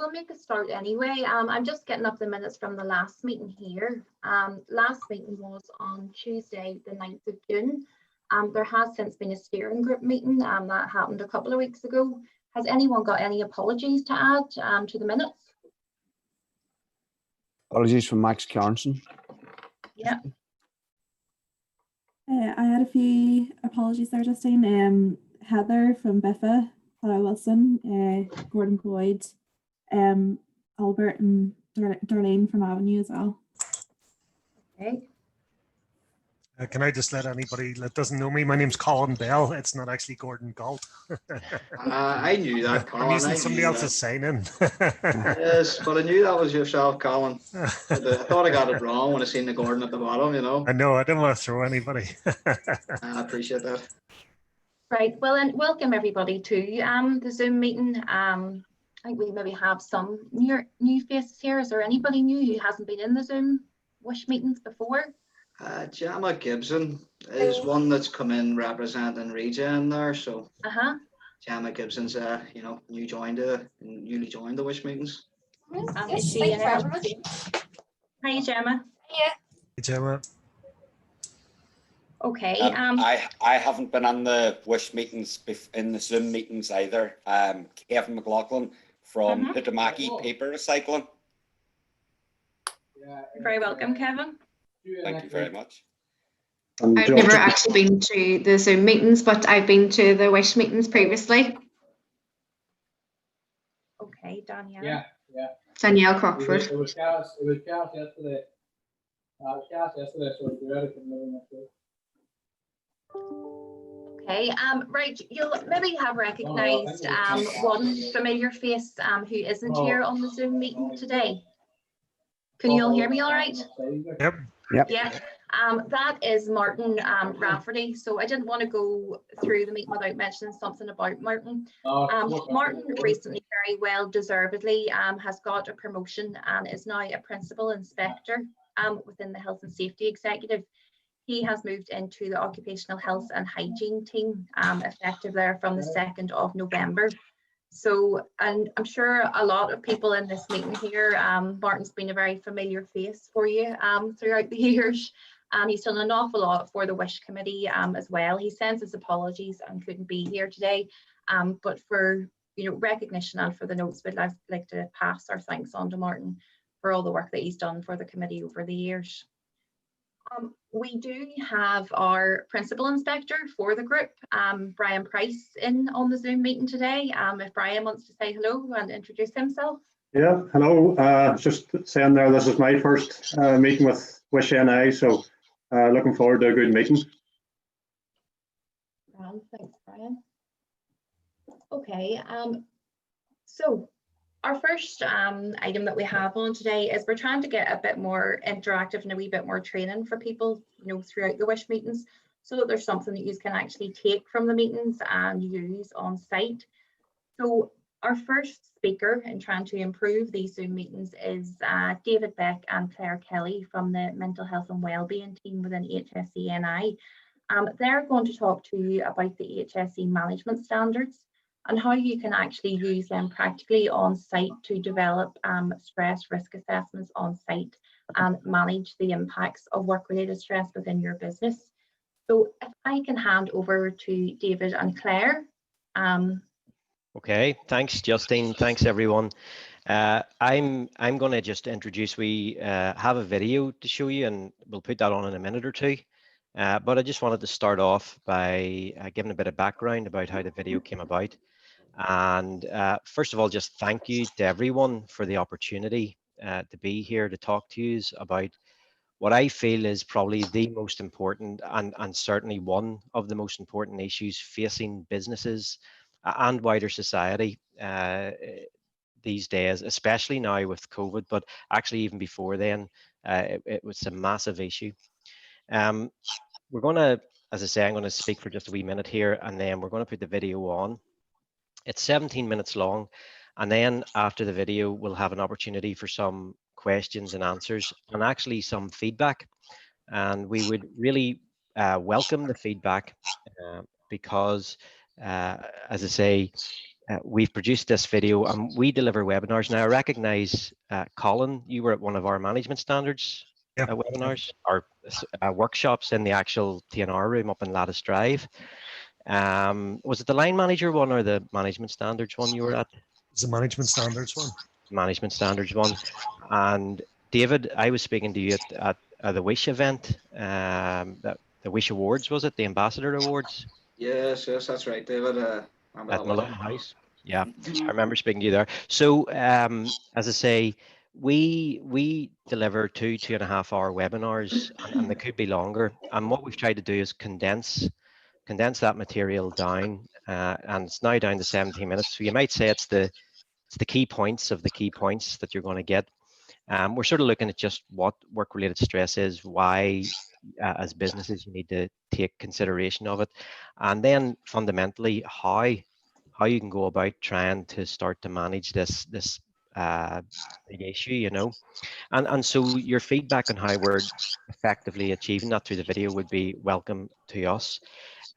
we'll make a start anyway. I'm just getting up the minutes from the last meeting here. Last meeting was on Tuesday, the 9th of June. There has since been a steering group meeting that happened a couple of weeks ago. Has anyone got any apologies to add to the minutes? Apologies from Max Kjarnsen. Yeah. I had a few apologies there, Justine. Heather from Biffa, Heather Wilson, Gordon Boyd, Albert and Darlene from Avenue as well. Okay. Can I just let anybody that doesn't know me, my name's Colin Bell. It's not actually Gordon Galt. I knew that, Colin. I'm using somebody else's sign in. Yes, but I knew that was yourself, Colin. I thought I got it wrong when I seen the Gordon at the bottom, you know. I know, I didn't want to throw anybody. I appreciate that. Right, well, and welcome everybody to the Zoom meeting. I think we maybe have some new faces here. Is there anybody new who hasn't been in the Zoom WISH meetings before? Gemma Gibson is one that's come in representing Regen there, so Gemma Gibson's newly joined the WISH meetings. Is she in it? Hi, Gemma. Yeah. Hey, Gemma. Okay. I haven't been on the WISH meetings in the Zoom meetings either. Kevin McLaughlin from Hutamaki Paper Recycling. You're very welcome, Kevin. Thank you very much. I've never actually been to the Zoom meetings, but I've been to the WISH meetings previously. Okay, Danielle. Yeah. Danielle Crockford. It was cast yesterday. So it's ready for moving next week. Okay, right, you'll maybe have recognised one familiar face who isn't here on the Zoom meeting today. Can you all hear me all right? Yep. Yeah, that is Martin Rafferty. So I didn't want to go through the meeting without mentioning something about Martin. Martin recently, very well deservedly, has got a promotion and is now a principal inspector within the Health and Safety Executive. He has moved into the Occupational Health and Hygiene team, effective there from the 2nd of November. So, and I'm sure a lot of people in this meeting here, Martin's been a very familiar face for you throughout the years. He's done an awful lot for the WISH committee as well. He sends his apologies and couldn't be here today, but for recognition and for the notes, we'd like to pass our thanks on to Martin for all the work that he's done for the committee over the years. We do have our principal inspector for the group, Brian Price, in on the Zoom meeting today. If Brian wants to say hello and introduce himself. Yeah, hello. Just saying there, this is my first meeting with WISH NI, so looking forward to a good meeting. Thanks, Brian. Okay, so our first item that we have on today is we're trying to get a bit more interactive and a wee bit more training for people, throughout the WISH meetings, so that there's something that you can actually take from the meetings and use on site. So our first speaker in trying to improve these Zoom meetings is David Beck and Claire Kelly from the Mental Health and Wellbeing team within HSE-NI. They're going to talk to you about the HSE management standards and how you can actually use them practically on site to develop stress risk assessments on site and manage the impacts of work-related stress within your business. So if I can hand over to David and Claire. Okay, thanks Justine, thanks everyone. I'm going to just introduce, we have a video to show you and we'll put that on in a minute or two. But I just wanted to start off by giving a bit of background about how the video came about. And first of all, just thank you to everyone for the opportunity to be here to talk to you about what I feel is probably the most important and certainly one of the most important issues facing businesses and wider society these days, especially now with COVID, but actually even before then, it was a massive issue. We're going to, as I say, I'm going to speak for just a wee minute here and then we're going to put the video on. It's 17 minutes long, and then after the video, we'll have an opportunity for some questions and answers and actually some feedback. And we would really welcome the feedback because, as I say, we've produced this video and we deliver webinars. Now I recognize, Colin, you were at one of our management standards webinars, or workshops in the actual TNR room up in Lattice Drive. Was it the line manager one or the management standards one you were at? It's the management standards one. Management standards one. And David, I was speaking to you at the Wish event, the Wish Awards, was it? The Ambassador Awards? Yes, that's right, David. At Malone House. Yeah, I remember speaking to you there. So, as I say, we deliver 2.5 hour webinars, and they could be longer. And what we've tried to do is condense that material down, and it's now down to 17 minutes. So you might say it's the key points of the key points that you're going to get. We're sort of looking at just what work-related stress is, why as businesses you need to take consideration of it, and then fundamentally how you can go about trying to start to manage this big issue, you know. And so your feedback on how we're effectively achieving that through the video would be welcome to us.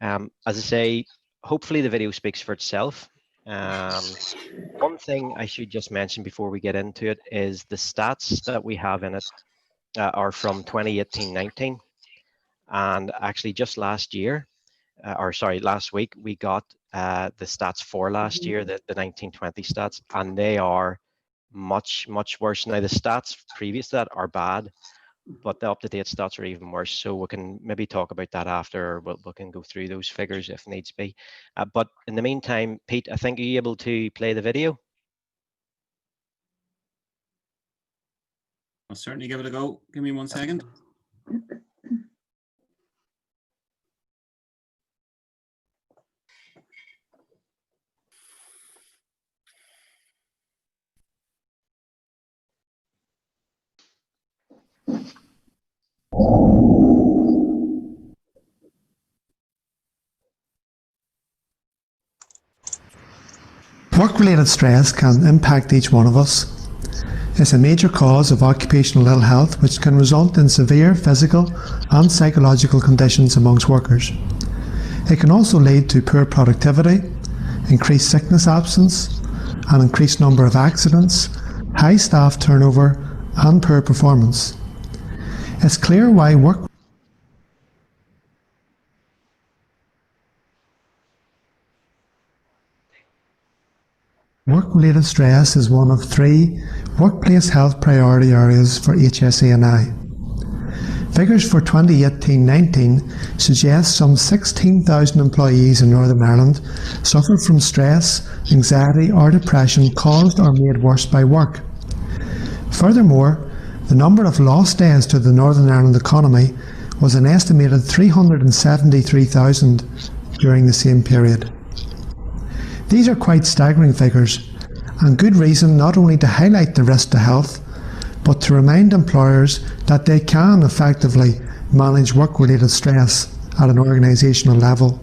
As I say, hopefully the video speaks for itself. One thing I should just mention before we get into it is the stats that we have in it are from 2018-19, and actually just last year, last week, we got the stats for last year, the 19-20 stats, and they are much worse. Now the stats previous to that are bad, but the up-to-date stats are even worse. So we can maybe talk about that after. We can go through those figures if needs be. But in the meantime, Pete, I think, are you able to play the video? I'll certainly give it a go. Give me 1 second. Work-related stress can impact each one of us. It's a major cause of occupational ill health, which can result in severe physical and psychological conditions amongst workers. It can also lead to poor productivity, increased sickness absence, an increased number of accidents, high staff turnover, and poor performance. It's clear why work-related stress is one of 3 workplace health priority areas for HSE&I. Figures for 2018-19 suggest some 16,000 employees in Northern Ireland suffer from stress, anxiety or depression caused or made worse by work. Furthermore, the number of lost days to the Northern Ireland economy was an estimated 373,000 during the same period. These are quite staggering figures, and good reason not only to highlight the risk to health, but to remind employers that they can effectively manage work-related stress at an organisational level.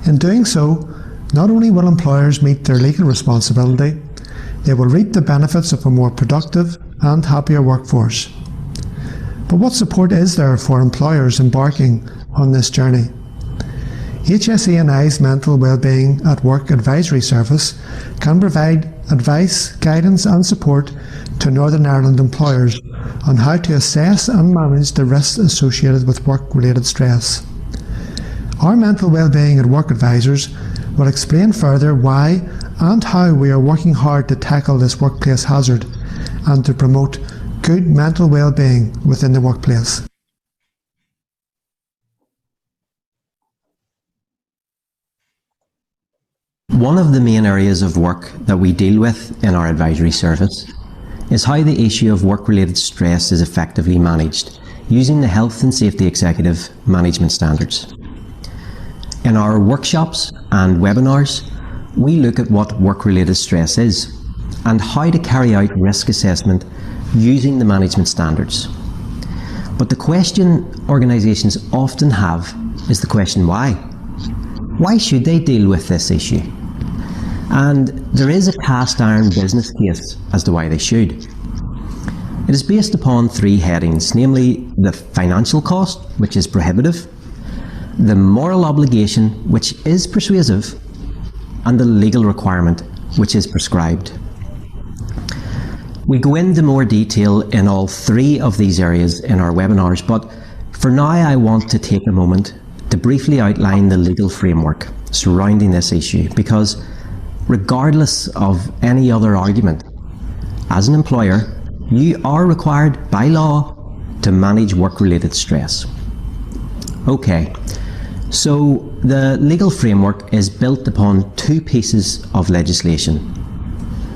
In doing so, not only will employers meet their legal responsibility, they will reap the benefits of a more productive and happier workforce. But what support is there for employers embarking on this journey? HSE&I's Mental Wellbeing at Work Advisory Service can provide advice, guidance and support to Northern Ireland employers on how to assess and manage the risks associated with work-related stress. Our Mental Wellbeing at Work advisors will explain further why and how we are working hard to tackle this workplace hazard and to promote good mental well-being within the workplace. One of the main areas of work that we deal with in our advisory service is how the issue of work-related stress is effectively managed using the Health and Safety Executive Management Standards. In our workshops and webinars, we look at what work-related stress is and how to carry out risk assessment using the management standards. But the question organisations often have is the question why? Why should they deal with this issue? And there is a cast iron business case as to why they should. It is based upon 3 headings, namely the financial cost, which is prohibitive, the moral obligation, which is persuasive, and the legal requirement which is prescribed. We go into more detail in all three of these areas in our webinars, but for now I want to take a moment to briefly outline the legal framework surrounding this issue, because regardless of any other argument, as an employer, you are required by law to manage work-related stress. Okay, so the legal framework is built upon two pieces of legislation.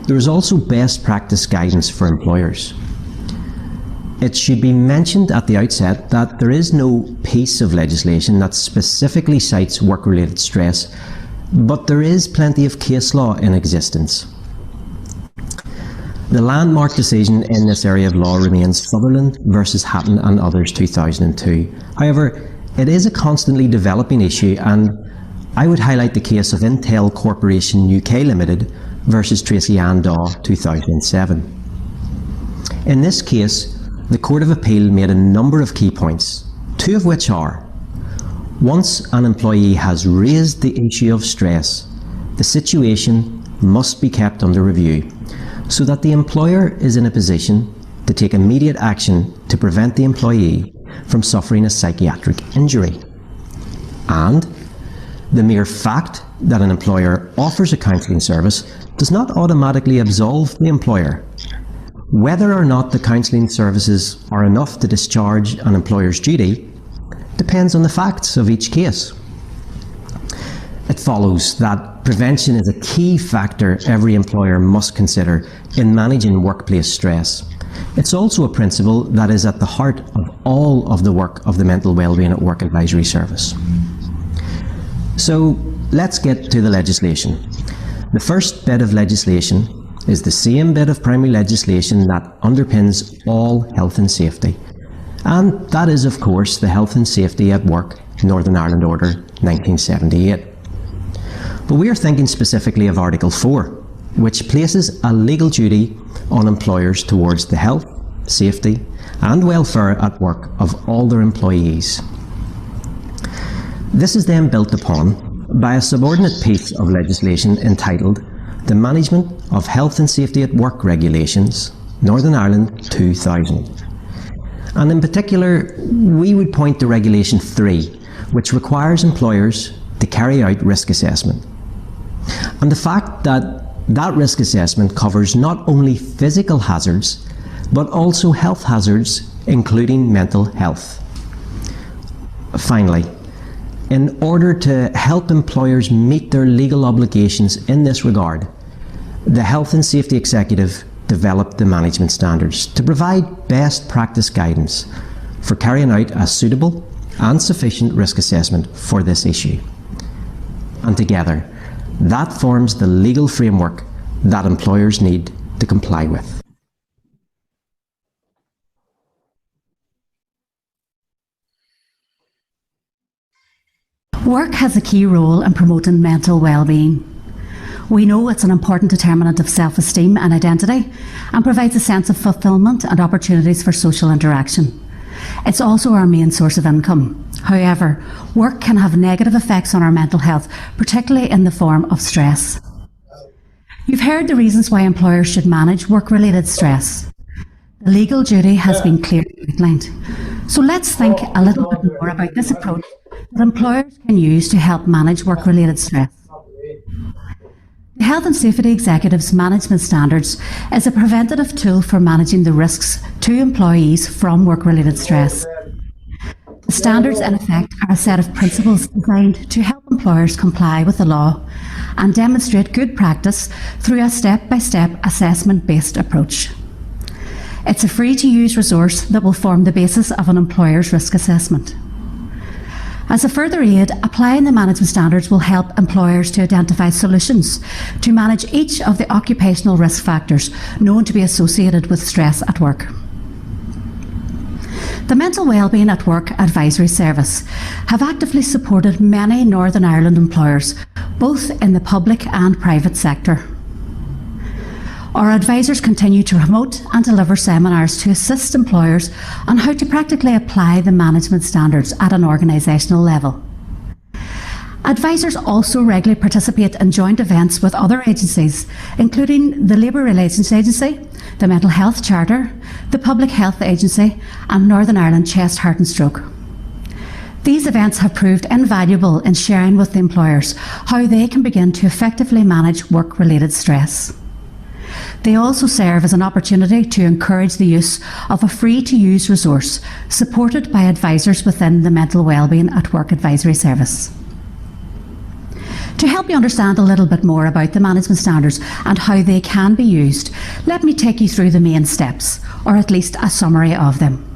There is also best practice guidance for employers. It should be mentioned at the outset that there is no piece of legislation that specifically cites work-related stress, but there is plenty of case law in existence. The landmark decision in this area of law remains Sutherland versus Hatton and others 2002. However, it is a constantly developing issue, and I would highlight the case of Intel Corporation UK Limited versus Tracy Ann Daw 2007. In this case, the Court of Appeal made a number of key points, two of which are: once an employee has raised the issue of stress, the situation must be kept under review so that the employer is in a position to take immediate action to prevent the employee from suffering a psychiatric injury. And the mere fact that an employer offers a counselling service does not automatically absolve the employer. Whether or not the counselling services are enough to discharge an employer's duty depends on the facts of each case. It follows that prevention is a key factor every employer must consider in managing workplace stress. It's also a principle that is at the heart of all of the work of the Mental Wellbeing at Work Advisory Service. So let's get to the legislation. The first bit of legislation is the same bit of primary legislation that underpins all health and safety. And that is, of course, the Health and Safety at Work Northern Ireland Order 1978. But we are thinking specifically of Article 4, which places a legal duty on employers towards the health, safety and welfare at work of all their employees. This is then built upon by a subordinate piece of legislation entitled the Management of Health and Safety at Work Regulations, Northern Ireland 2000. And in particular, we would point to Regulation 3, which requires employers to carry out risk assessment. And the fact that that risk assessment covers not only physical hazards, but also health hazards, including mental health. Finally, in order to help employers meet their legal obligations in this regard, the Health and Safety Executive developed the management standards to provide best practice guidance for carrying out a suitable and sufficient risk assessment for this issue. And together, that forms the legal framework that employers need to comply with. Work has a key role in promoting mental well-being. We know it's an important determinant of self-esteem and identity and provides a sense of fulfilment and opportunities for social interaction. It's also our main source of income. However, work can have negative effects on our mental health, particularly in the form of stress. You've heard the reasons why employers should manage work-related stress. The legal duty has been clearly outlined. So let's think a little bit more about this approach that employers can use to help manage work-related stress. The Health and Safety Executive's Management Standards is a preventative tool for managing the risks to employees from work-related stress. The standards, in effect, are a set of principles designed to help employers comply with the law and demonstrate good practice through a step-by-step assessment-based approach. It's a free-to-use resource that will form the basis of an employer's risk assessment. As a further aid, applying the management standards will help employers to identify solutions to manage each of the occupational risk factors known to be associated with stress at work. The Mental Wellbeing at Work Advisory Service have actively supported many Northern Ireland employers, both in the public and private sector. Our advisors continue to promote and deliver seminars to assist employers on how to practically apply the management standards at an organisational level. Advisors also regularly participate in joint events with other agencies, including the Labour Relations Agency, the Mental Health Charter, the Public Health Agency and Northern Ireland Chest, Heart and Stroke. These events have proved invaluable in sharing with the employers how they can begin to effectively manage work-related stress. They also serve as an opportunity to encourage the use of a free-to-use resource supported by advisors within the Mental Wellbeing at Work Advisory Service. To help you understand a little bit more about the management standards and how they can be used, let me take you through the main steps, or at least a summary of them.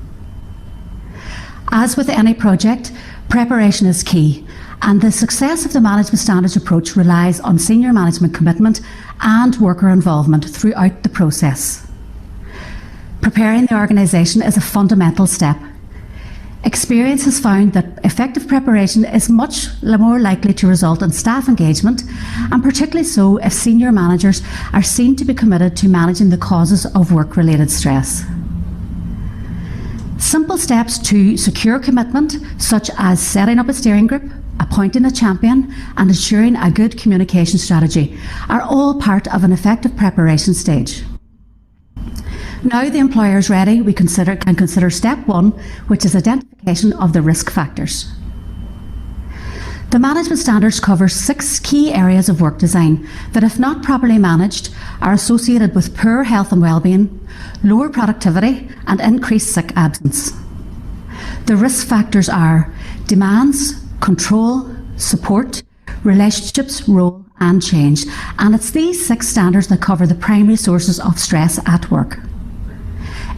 As with any project, preparation is key, and the success of the management standards approach relies on senior management commitment and worker involvement throughout the process. Preparing the organisation is a fundamental step. Experience has found that effective preparation is much more likely to result in staff engagement, and particularly so if senior managers are seen to be committed to managing the causes of work-related stress. Simple steps to secure commitment, such as setting up a steering group, appointing a champion and ensuring a good communication strategy, are all part of an effective preparation stage. Now the employer is ready, we can consider step 1, which is identification of the risk factors. The management standards cover 6 key areas of work design that, if not properly managed, are associated with poor health and well-being, lower productivity and increased sick absence. The risk factors are demands, control, support, relationships, role and change, and it's these 6 standards that cover the primary sources of stress at work.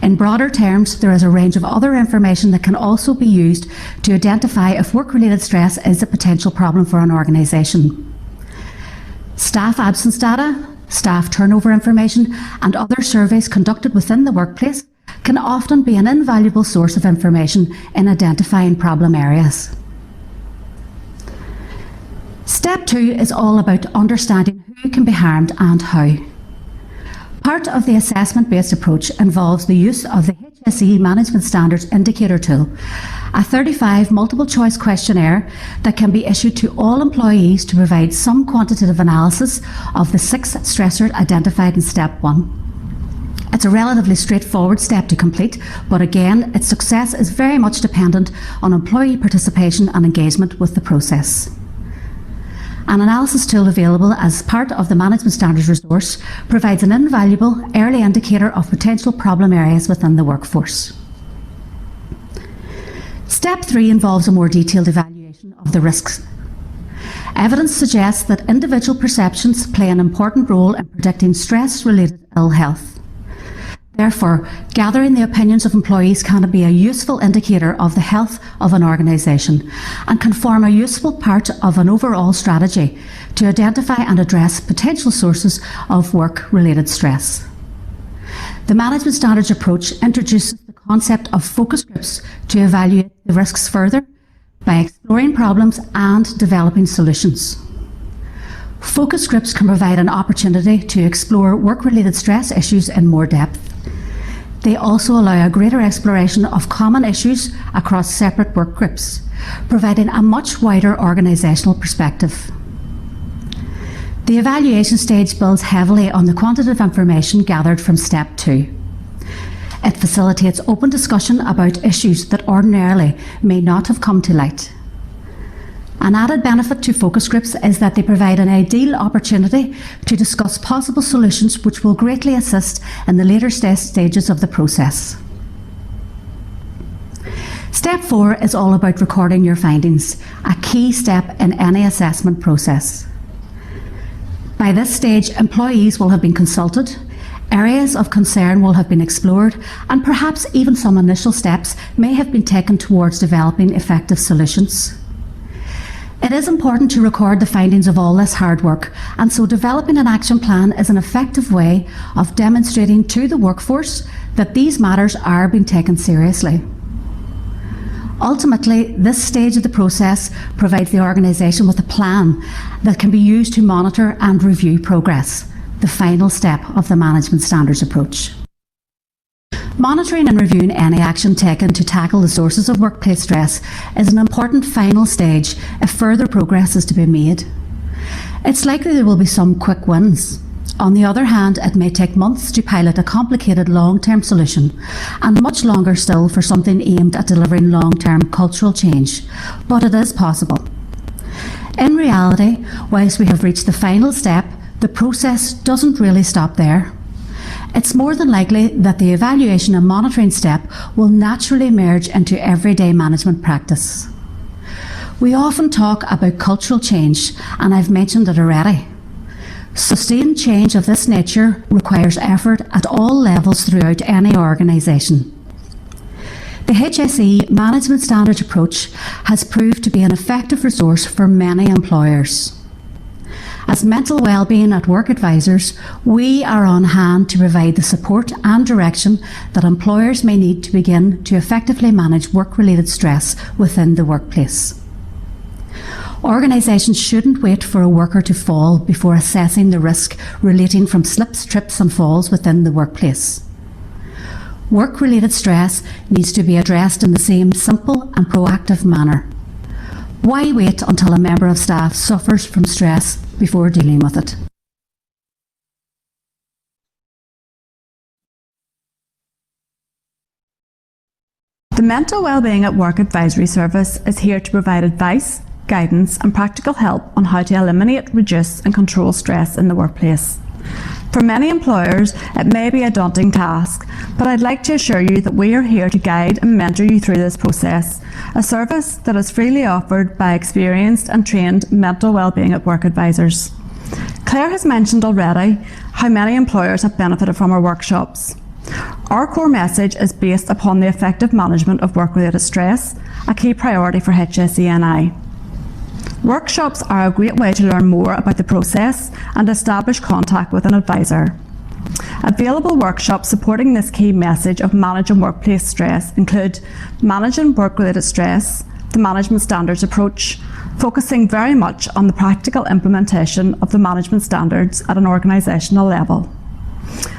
In broader terms, there is a range of other information that can also be used to identify if work-related stress is a potential problem for an organisation. Staff absence data, staff turnover information and other surveys conducted within the workplace can often be an invaluable source of information in identifying problem areas. Step 2 is all about understanding who can be harmed and how. Part of the assessment-based approach involves the use of the HSE Management Standards Indicator Tool, a 35 multiple-choice questionnaire that can be issued to all employees to provide some quantitative analysis of the 6 stressors identified in Step 1. It's a relatively straightforward step to complete, but again, its success is very much dependent on employee participation and engagement with the process. An analysis tool available as part of the Management Standards resource provides an invaluable early indicator of potential problem areas within the workforce. Step 3 involves a more detailed evaluation of the risks. Evidence suggests that individual perceptions play an important role in predicting stress-related ill health. Therefore, gathering the opinions of employees can be a useful indicator of the health of an organisation and can form a useful part of an overall strategy to identify and address potential sources of work-related stress. The Management Standards approach introduces the concept of focus groups to evaluate the risks further by exploring problems and developing solutions. Focus groups can provide an opportunity to explore work-related stress issues in more depth. They also allow a greater exploration of common issues across separate work groups, providing a much wider organisational perspective. The evaluation stage builds heavily on the quantitative information gathered from Step 2. It facilitates open discussion about issues that ordinarily may not have come to light. An added benefit to focus groups is that they provide an ideal opportunity to discuss possible solutions which will greatly assist in the later stages of the process. Step 4 is all about recording your findings, a key step in any assessment process. By this stage, employees will have been consulted, areas of concern will have been explored, and perhaps even some initial steps may have been taken towards developing effective solutions. It is important to record the findings of all this hard work, and so developing an action plan is an effective way of demonstrating to the workforce that these matters are being taken seriously. Ultimately, this stage of the process provides the organisation with a plan that can be used to monitor and review progress, the final step of the Management Standards approach. Monitoring and reviewing any action taken to tackle the sources of workplace stress is an important final stage if further progress is to be made. It's likely there will be some quick wins. On the other hand, it may take months to pilot a complicated long-term solution and much longer still for something aimed at delivering long-term cultural change, but it is possible. In reality, whilst we have reached the final step, the process doesn't really stop there. It's more than likely that the evaluation and monitoring step will naturally merge into everyday management practice. We often talk about cultural change, and I've mentioned it already. Sustained change of this nature requires effort at all levels throughout any organisation. The HSE Management Standards approach has proved to be an effective resource for many employers. As mental wellbeing at work advisors, we are on hand to provide the support and direction that employers may need to begin to effectively manage work-related stress within the workplace. Organisations shouldn't wait for a worker to fall before assessing the risk relating from slips, trips and falls within the workplace. Work-related stress needs to be addressed in the same simple and proactive manner. Why wait until a member of staff suffers from stress before dealing with it? The Mental Wellbeing at Work Advisory Service is here to provide advice, guidance and practical help on how to eliminate, reduce and control stress in the workplace. For many employers, it may be a daunting task, but I'd like to assure you that we are here to guide and mentor you through this process, a service that is freely offered by experienced and trained mental wellbeing at work advisors. Claire has mentioned already how many employers have benefited from our workshops. Our core message is based upon the effective management of work-related stress, a key priority for HSE&I. Workshops are a great way to learn more about the process and establish contact with an advisor. Available workshops supporting this key message of managing workplace stress include Managing Work-Related Stress, the Management Standards approach, focusing very much on the practical implementation of the management standards at an organisational level.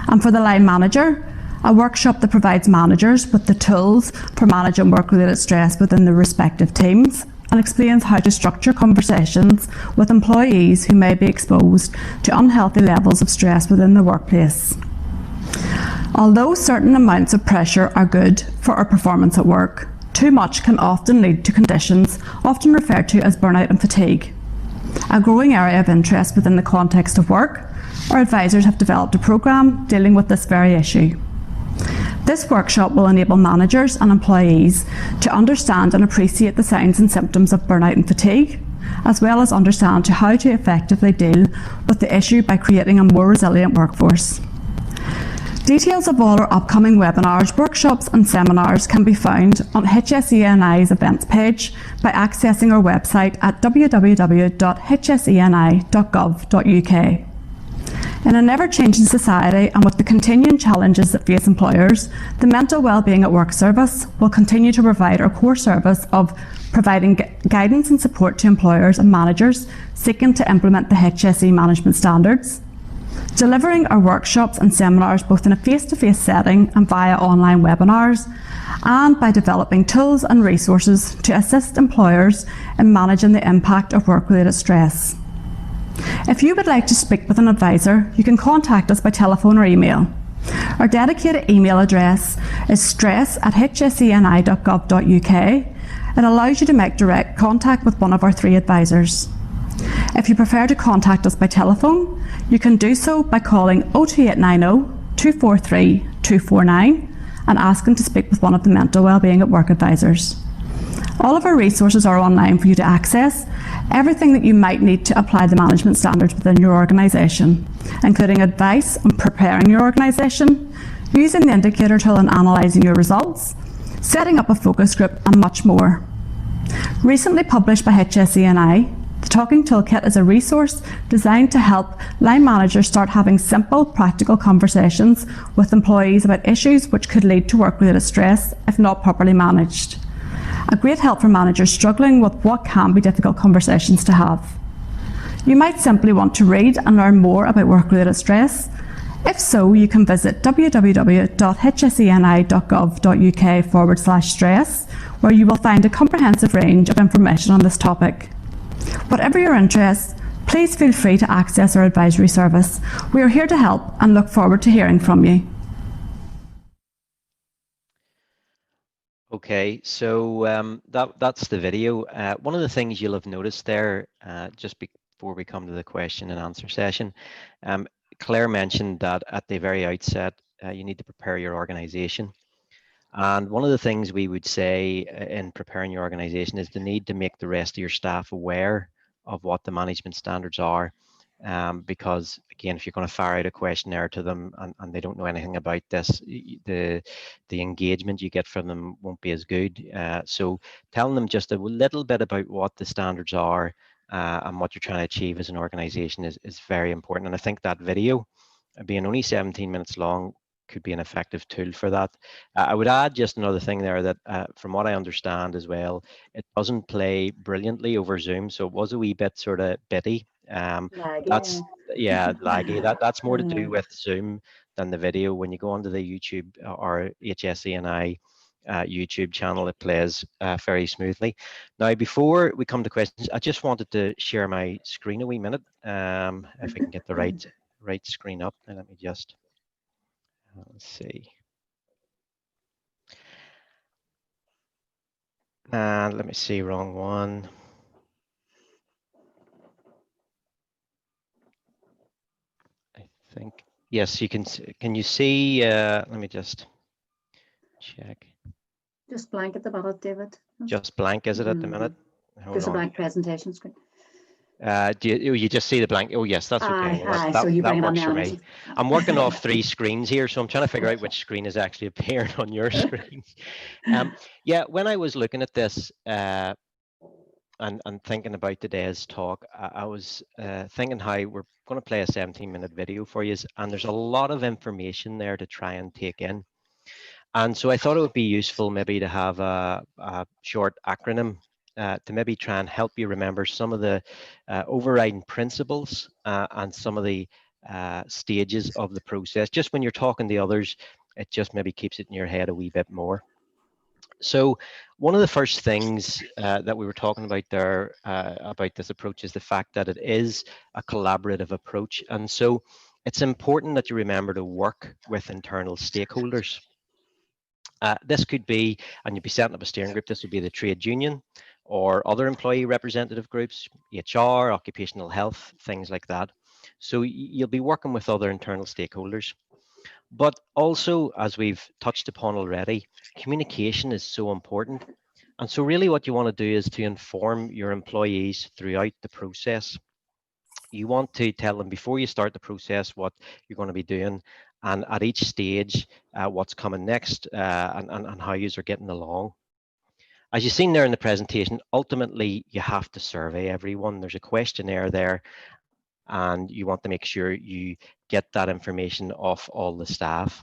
And for the line manager, a workshop that provides managers with the tools for managing work-related stress within their respective teams and explains how to structure conversations with employees who may be exposed to unhealthy levels of stress within the workplace. Although certain amounts of pressure are good for our performance at work, too much can often lead to conditions often referred to as burnout and fatigue. A growing area of interest within the context of work, our advisors have developed a programme dealing with this very issue. This workshop will enable managers and employees to understand and appreciate the signs and symptoms of burnout and fatigue, as well as understand how to effectively deal with the issue by creating a more resilient workforce. Details of all our upcoming webinars, workshops and seminars can be found on HSE&I's events page by accessing our website at www.hseni.gov.uk. In a never-changing society and with the continuing challenges that face employers, the Mental Wellbeing at Work service will continue to provide our core service of providing guidance and support to employers and managers seeking to implement the HSE management standards, delivering our workshops and seminars both in a face-to-face setting and via online webinars, and by developing tools and resources to assist employers in managing the impact of work-related stress. If you would like to speak with an advisor, you can contact us by telephone or email. Our dedicated email address is stress@hseni.gov.uk. It allows you to make direct contact with one of our 3 advisors. If you prefer to contact us by telephone, you can do so by calling 02890 243 249 and asking to speak with one of the Mental Wellbeing at Work advisors. All of our resources are online for you to access, everything that you might need to apply the management standards within your organisation, including advice on preparing your organisation, using the indicator tool and analysing your results, setting up a focus group and much more. Recently published by HSE&I, the Talking Toolkit is a resource designed to help line managers start having simple, practical conversations with employees about issues which could lead to work-related stress if not properly managed. A great help for managers struggling with what can be difficult conversations to have. You might simply want to read and learn more about work-related stress. If so, you can visit www.hseni.gov.uk/stress, where you will find a comprehensive range of information on this topic. Whatever your interests, please feel free to access our advisory service. We are here to help and look forward to hearing from you. Okay, so that's the video. One of the things you'll have noticed there, just before we come to the question and answer session, Claire mentioned that at the very outset, you need to prepare your organization. And one of the things we would say in preparing your organization is the need to make the rest of your staff aware of what the management standards are. Because again, if you're going to fire out a questionnaire to them and they don't know anything about this, the engagement you get from them won't be as good. So telling them just a little bit about what the standards are and what you're trying to achieve as an organization is very important. And I think that video, being only 17 minutes long, could be an effective tool for that. I would add just another thing there that from what I understand as well, it doesn't play brilliantly over Zoom, so it was a wee bit sort of bitty. That's laggy. That's more to do with Zoom than the video. When you go onto the YouTube or HSENI YouTube channel, it plays very smoothly. Now, before we come to questions, I just wanted to share my screen a wee minute. If I can get the right screen up, and let me just let's see. And let me see, wrong one. I think, yes, you can you see, let me just check. Just blank at the bottom, David. Just blank, is it at the minute? There's a blank presentation screen. Do you just see the blank? Oh yes, that's okay. Well, So you that bring it on works the for me. animation. I'm working off 3 screens here, so I'm trying to figure out which screen is actually appearing on your screen. Yeah, when I was looking at this and thinking about today's talk, I was thinking how we're going to play a 17-minute video for you, and there's a lot of information there to try and take in. And so I thought it would be useful maybe to have a short acronym to maybe try and help you remember some of the overriding principles and some of the stages of the process. Just when you're talking to others, it just maybe keeps it in your head a wee bit more. So one of the first things that we were talking about there about this approach is the fact that it is a collaborative approach. And so it's important that you remember to work with internal stakeholders. This could be, and you'd be setting up a steering group, this would be the trade union or other employee representative groups, HR, occupational health, things like that. So you'll be working with other internal stakeholders. But also, as we've touched upon already, communication is so important. And so really what you want to do is to inform your employees throughout the process. You want to tell them before you start the process what you're going to be doing, and at each stage what's coming next and how you are getting along. As you've seen there in the presentation, ultimately you have to survey everyone. There's a questionnaire there, and you want to make sure you get that information off all the staff.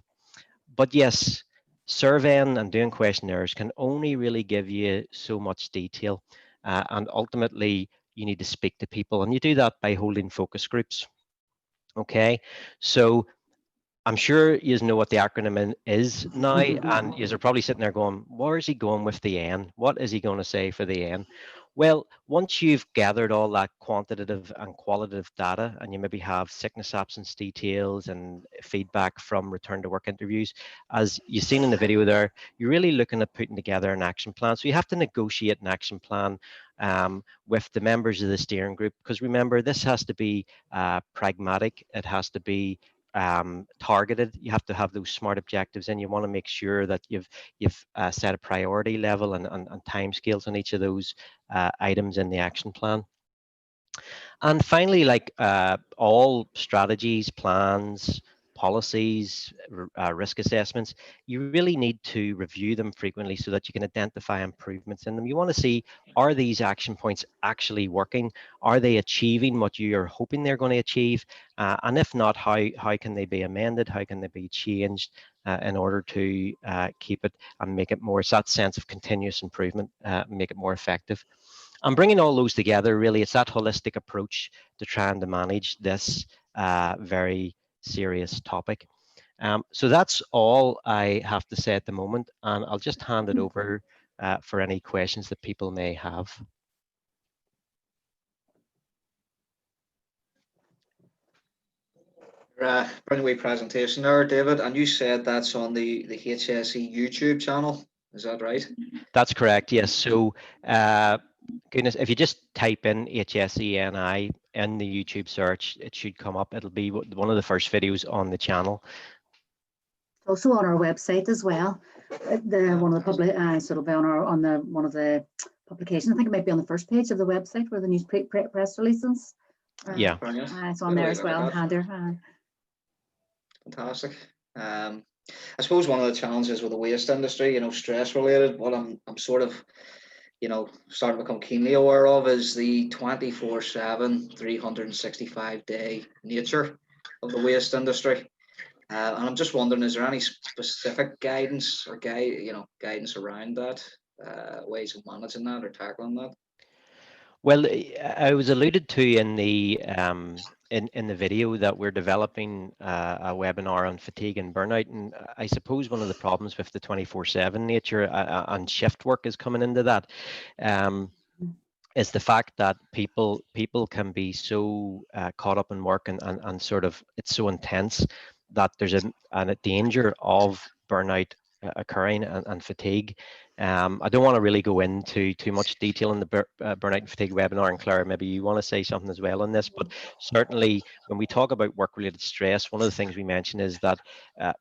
But yes, surveying and doing questionnaires can only really give you so much detail, and ultimately you need to speak to people, and you do that by holding focus groups. Okay, so I'm sure you know what the acronym is now, and you're probably sitting there going, where is he going with the N? What is he going to say for the N? Well, once you've gathered all that quantitative and qualitative data, and you maybe have sickness absence details and feedback from return to work interviews, as you've seen in the video there, you're really looking at putting together an action plan. So you have to negotiate an action plan with the members of the steering group, because remember, this has to be pragmatic. It has to be targeted. You have to have those SMART objectives, and you want to make sure that you've set a priority level and time scales on each of those items in the action plan. And finally, like all strategies, plans, policies, risk assessments, you really need to review them frequently so that you can identify improvements in them. You want to see, are these action points actually working? Are they achieving what you're hoping they're going to achieve? And if not, how can they be amended? How can they be changed in order to keep it and make it more, it's that sense of continuous improvement, make it more effective. And bringing all those together, really, it's that holistic approach to trying to manage this very serious topic. So that's all I have to say at the moment, and I'll just hand it over for any questions that people may have. Brilliant wee presentation there, David, and you said that's on the HSE YouTube channel, is that right? That's correct, yes. So goodness, if you just type in HSENI in the YouTube search, it should come up. It'll be one of the first videos on the channel. Also on our website as well. One of the public, so it'll be on the one of the publications. I think it might be on the first page of the website where the news press releases. Yeah. It's on there as well, Heather. Fantastic. I suppose one of the challenges with the waste industry, you know, stress related, what I'm sort of, you know, starting to become keenly aware of is the 24/7, 365-day nature of the waste industry. And I'm just wondering, is there any specific guidance or guidance around that, ways of managing that or tackling that? Well, I was alluded to in the in the video that we're developing a webinar on fatigue and burnout, and I suppose one of the problems with the 24/7 nature and shift work is coming into that. Is the fact that people can be so caught up in work and sort of it's so intense that there's a danger of burnout occurring and fatigue. I don't want to really go into too much detail in the burnout and fatigue webinar, and Clara, maybe you want to say something as well on this, but certainly when we talk about work-related stress, one of the things we mention is that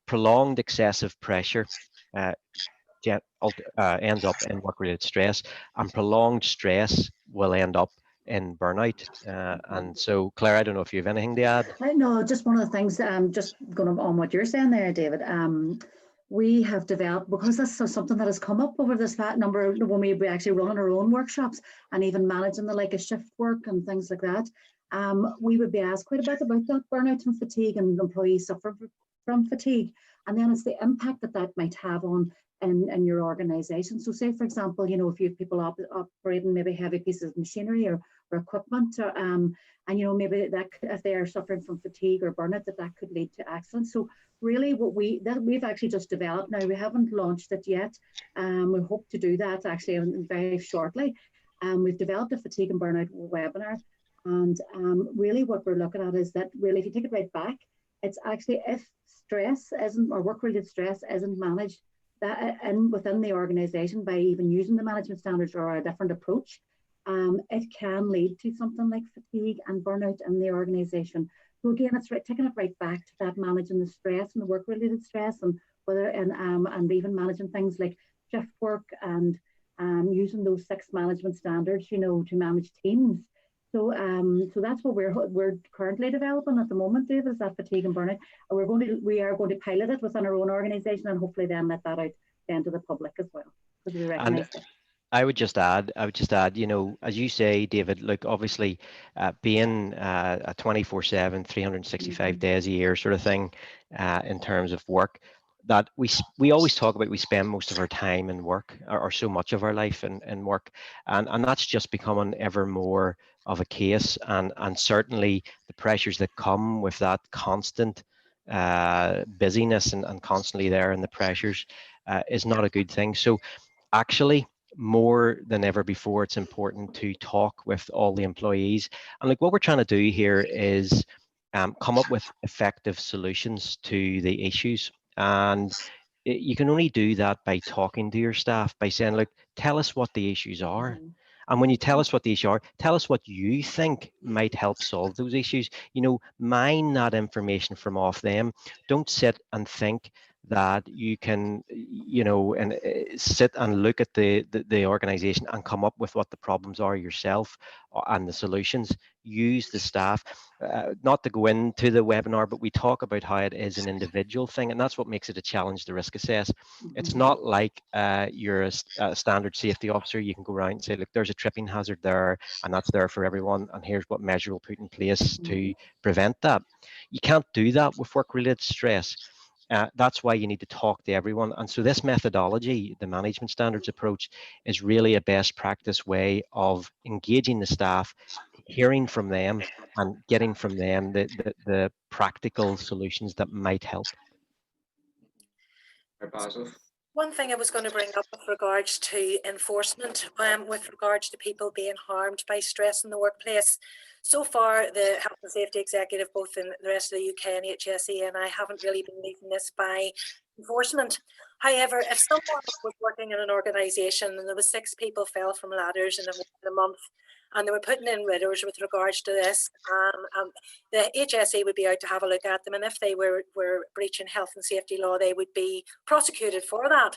prolonged excessive pressure ends up in work-related stress, and prolonged stress will end up in burnout. And so, Claire, I don't know if you have anything to add. No, just one of the things, just going on what you're saying there, David, we have developed, because this is something that has come up over this number, when we actually run our own workshops and even managing the like a shift work and things like that, we would be asked quite a bit about that burnout and fatigue and employees suffering from fatigue. And then it's the impact that might have on in your organization. So say, for example, you know, if you have people operating maybe heavy pieces of machinery or equipment, and, you know, maybe that if they are suffering from fatigue or burnout, that could lead to accidents. So really what we've actually just developed now, we haven't launched it yet. We hope to do that actually very shortly. We've developed a fatigue and burnout webinar. And really what we're looking at is that really, if you take it right back, it's actually if stress isn't, or work-related stress isn't managed within the organization by even using the management standards or a different approach, it can lead to something like fatigue and burnout in the organization. So again, it's taking it right back to that managing the stress and the work-related stress, and and even managing things like shift work and using those 6 management standards, you know, to manage teams. So so that's what we're currently developing at the moment, David, is that fatigue and burnout. And we are going to pilot it within our own organisation and hopefully then let that out then to the public as well, because we recognise it. I would just add, you know, as you say, David, look, obviously being a 24/7, 365 days a year sort of thing in terms of work, that we always talk about, we spend most of our time in work, or so much of our life in work, and that's just becoming ever more of a case, and certainly the pressures that come with that constant busyness and constantly there, and the pressures is not a good thing. So actually, more than ever before, it's important to talk with all the employees, and like what we're trying to do here is come up with effective solutions to the issues. And you can only do that by talking to your staff, by saying, look, tell us what the issues are. And when you tell us what the issues are, tell us what you think might help solve those issues. You know, mine that information from off them. Don't sit and think that you can, you know, and sit and look at the organization and come up with what the problems are yourself and the solutions. Use the staff. Not to go into the webinar, but we talk about how it is an individual thing, and that's what makes it a challenge to risk assess. It's not like you're a standard safety officer. You can go around and say, look, there's a tripping hazard there, and that's there for everyone, and here's what measure we'll put in place to prevent that. You can't do that with work-related stress. That's why you need to talk to everyone. And so this methodology, the management standards approach, is really a best practice way of engaging the staff, hearing from them, and getting from them the practical solutions that might help. Very positive. One thing I was going to bring up with regards to enforcement, with regards to people being harmed by stress in the workplace. So far, the Health and Safety Executive, both in the rest of the UK and HSE, and I haven't really been leading this by enforcement. However, if someone was working in an organisation and there was 6 people fell from ladders in a month, and they were putting in ridders with regards to this, the HSE would be out to have a look at them, and if they were breaching health and safety law, they would be prosecuted for that.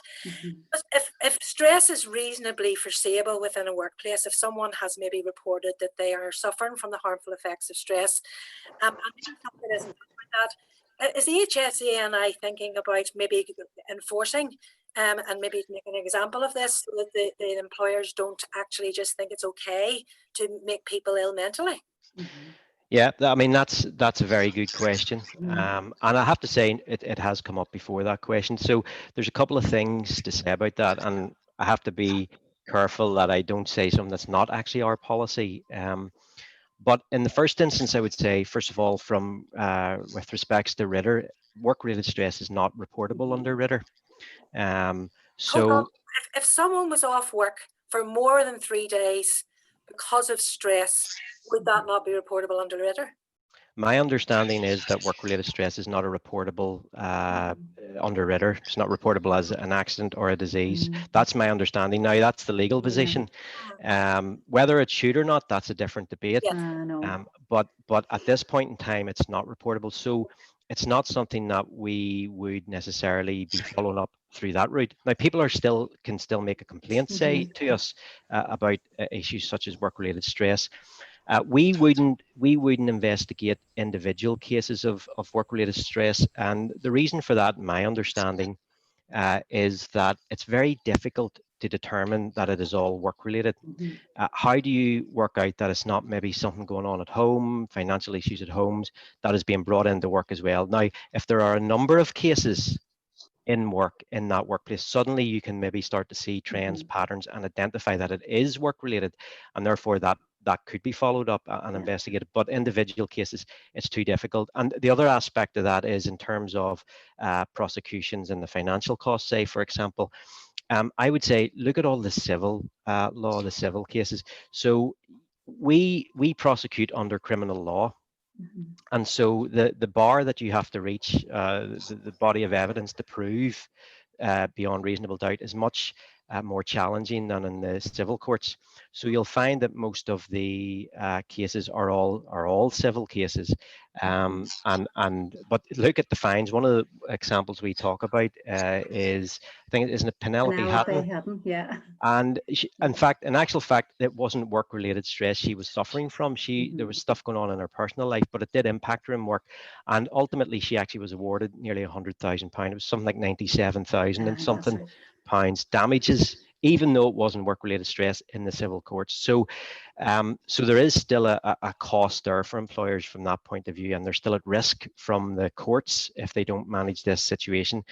But if stress is reasonably foreseeable within a workplace, if someone has maybe reported that they are suffering from the harmful effects of stress, and something isn't about that, is the HSE and I thinking about maybe enforcing and maybe make an example of this so that the employers don't actually just think it's okay to make people ill mentally? Yeah, I mean, that's a very good question. And I have to say it has come up before, that question. So there's a couple of things to say about that. And I have to be careful that I don't say something that's not actually our policy. But in the first instance, I would say, first of all, from with respects to RIDDER, work-related stress is not reportable under RIDDER. Hold on. If someone was off work for more than 3 days because of stress, would that not be reportable under RIDDER? My understanding is that work-related stress is not a reportable under RIDDER. It's not reportable as an accident or a disease. That's my understanding. Now, that's the legal position. Whether it should or not, that's a different debate. But at this point in time, it's not reportable. So it's not something that we would necessarily be following up through that route. Now, people can still make a complaint, say, to us about issues such as work-related stress. We wouldn't investigate individual cases of work-related stress, and the reason for that, in my understanding, is that it's very difficult to determine that it is all work-related. How do you work out that it's not maybe something going on at home, financial issues at homes, that is being brought into work as well? Now, if there are a number of cases in that workplace, suddenly you can maybe start to see trends, patterns, and identify that it is work-related, and therefore that could be followed up and investigated. But individual cases, it's too difficult. And the other aspect of that is in terms of prosecutions and the financial costs, say, for example, I would say look at all the civil law, the civil cases. So we prosecute under criminal law. And so the bar that you have to reach, the body of evidence to prove beyond reasonable doubt, is much more challenging than in the civil courts. So you'll find that most of the cases are all civil cases. But look at the fines. One of the examples we talk about is, I think, isn't it Penelope Hatton? Yeah. And in actual fact, it wasn't work-related stress she was suffering from. There was stuff going on in her personal life, but it did impact her in work. And ultimately, she actually was awarded nearly £100,000. It was something like 97,000 and something pounds damages, even though it wasn't work-related stress in the civil courts. So there is still a cost there for employers from that point of view, and they're still at risk from the courts if they don't manage this situation.